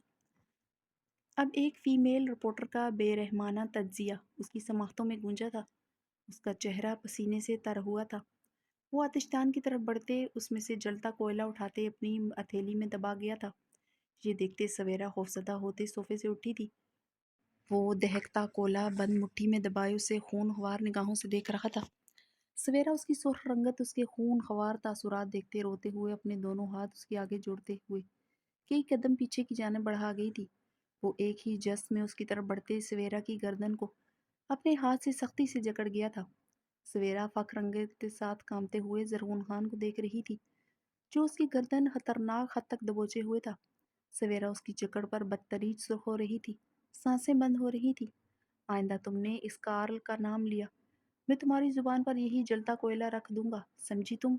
अब एक फ़ीमेल रिपोर्टर का बेरहमाना तज्जिया उसकी समाहतों में गूंजा था। उसका चेहरा पसीने से तर हुआ था। वो आतिशदान की तरफ बढ़ते उसमें से जलता कोयला उठाते अपनी हथेली में दबा गया था। ये देखते सवेरा खौफजदा होते सोफे से उठी थी। वो दहकता कोला बंद मुट्ठी में दबाए उसे खूनख्वार निगाहों से देख रहा था। सवेरा उसकी सुर्ख रंगत, उसके खूनख्वार तासुरात देखते रोते हुए अपने दोनों हाथ उसके आगे जोड़ते हुए कई कदम पीछे की जाने बढ़ा गई थी। वो एक ही जस्त में उसकी तरफ बढ़ते सवेरा की गर्दन को अपने हाथ से सख्ती से जकड़ गया था। सवेरा फक रंगत के साथ कांपते हुए ज़रगून खान को देख रही थी, जो उसकी गर्दन खतरनाक हद तक दबोचे हुए था। सवेरा उसकी जकड़ पर बदतरीज सुर्ख हो रही थी, सांसें बंद हो रही थी। आइंदा तुमने इस कार्ल का नाम लिया मैं तुम्हारी जुबान पर यही जलता कोयला रख दूंगा, समझी तुम?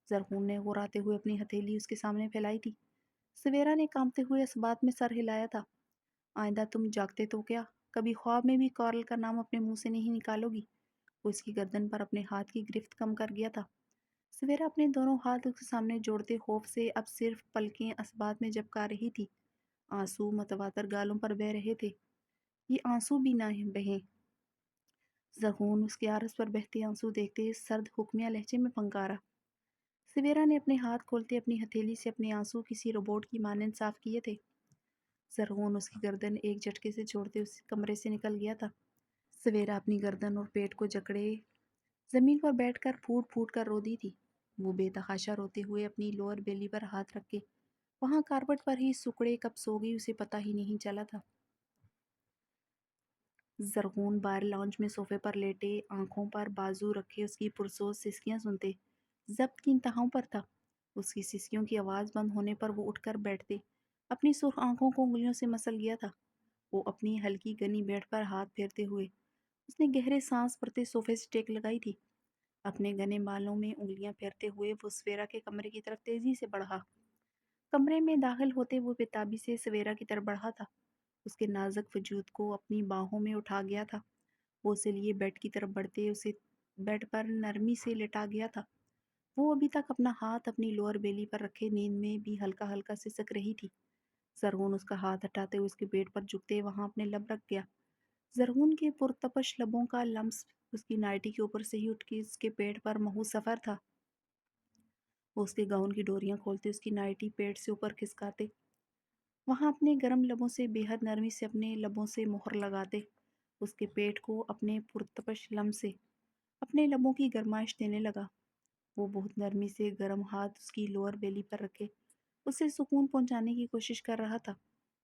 जरकून ने गुर्राते हुए अपनी हथेली उसके सामने फैलाई थी। सवेरा ने कांपते हुए इस बात में सर हिलाया था। आइंदा तुम जागते तो क्या, कभी ख्वाब में भी कॉरल का नाम अपने मुंह से नहीं निकालोगी। वो उसकी गर्दन पर अपने हाथ की गिरफ्त कम कर गया था। सवेरा अपने दोनों हाथ उसके सामने जोड़ते खौफ से अब सिर्फ पलकें असबात में झपका रही थी। आंसू मतवातर गालों पर बह रहे थे। ये आंसू भी ना बहें। ज़हून उसके आरस पर बहते आंसू देखते सर्द हुक्मिया लहजे में फंकारा। सवेरा ने अपने हाथ खोलते अपनी हथेली से अपने आंसू किसी रोबोट की मानंद साफ किए थे। ज़रगून उसकी गर्दन एक झटके से छोड़ते उस कमरे से निकल गया था। सवेरा अपनी गर्दन और पेट को जकड़े जमीन पर बैठकर फूट फूट कर रो दी थी। वो बेतहाशा रोते हुए अपनी लोअर बेली पर हाथ रख के वहां कारपेट पर ही सुकड़े कब सो गई उसे पता ही नहीं चला था। ज़रगून बार लॉन्ज में सोफे पर लेटे आंखों पर बाजू रखे उसकी पुरसोस सिसकियां सुनते जब्त की इंतहाओं पर था। उसकी सिसकियों की आवाज़ बंद होने पर वो उठकर बैठते अपनी सुर्ख आंखों को उंगलियों से मसल गया था। वो अपनी हल्की गनी बेड पर हाथ फेरते हुए उसने गहरे सांस भरते सोफे से टेक लगाई थी। अपने घने बालों में उंगलियां फेरते हुए वो सवेरा के कमरे की तरफ तेजी से बढ़ा। कमरे में दाखिल होते वो बेताबी से सवेरा की तरफ बढ़ा था। उसके नाजुक वजूद को अपनी बाहों में उठा गया था। वो उसे लिए बेड की तरफ बढ़ते उसे बेड पर नरमी से लेटा गया था। वो अभी तक अपना हाथ अपनी लोअर बेली पर रखे नींद में भी हल्का हल्का सिसक रही थी। जरगून उसका हाथ हटाते हुए उसके पेट पर झुकते वहां अपने लब रख गया। जरगून के पुरतपश लबों का लम्स उसकी नाइटी के ऊपर से ही उठ के उसके पेट पर महू सफर था। वो उसके गाउन की डोरियां खोलते उसकी नाइटी पेट से ऊपर खिसकाते वहां अपने गर्म लबों से बेहद नरमी से अपने लबों से मोहर लगाते उसके पेट को अपने पुरतपश लम से अपने लबों की गरमाइश देने लगा। वो बहुत नरमी से गर्म हाथ उसकी लोअर बेली पर रखे उसे सुकून पहुंचाने की कोशिश कर रहा था।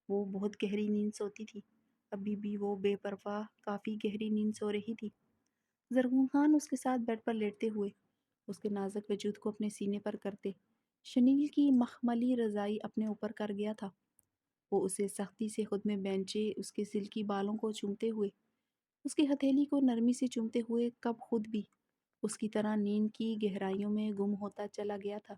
वो बहुत गहरी नींद सोती थी। अभी भी वो बेपरवाह काफ़ी गहरी नींद सो रही थी। ज़रगून खान उसके साथ बेड पर लेटते हुए उसके नाजुक वजूद को अपने सीने पर करते शनील की मखमली रज़ाई अपने ऊपर कर गया था। वो उसे सख्ती से खुद में बेंचे उसके सिल्की बालों को चूमते हुए उसकी हथेली को नरमी से चूमते हुए कब खुद भी उसकी तरह नींद की गहराइयों में गुम होता चला गया था।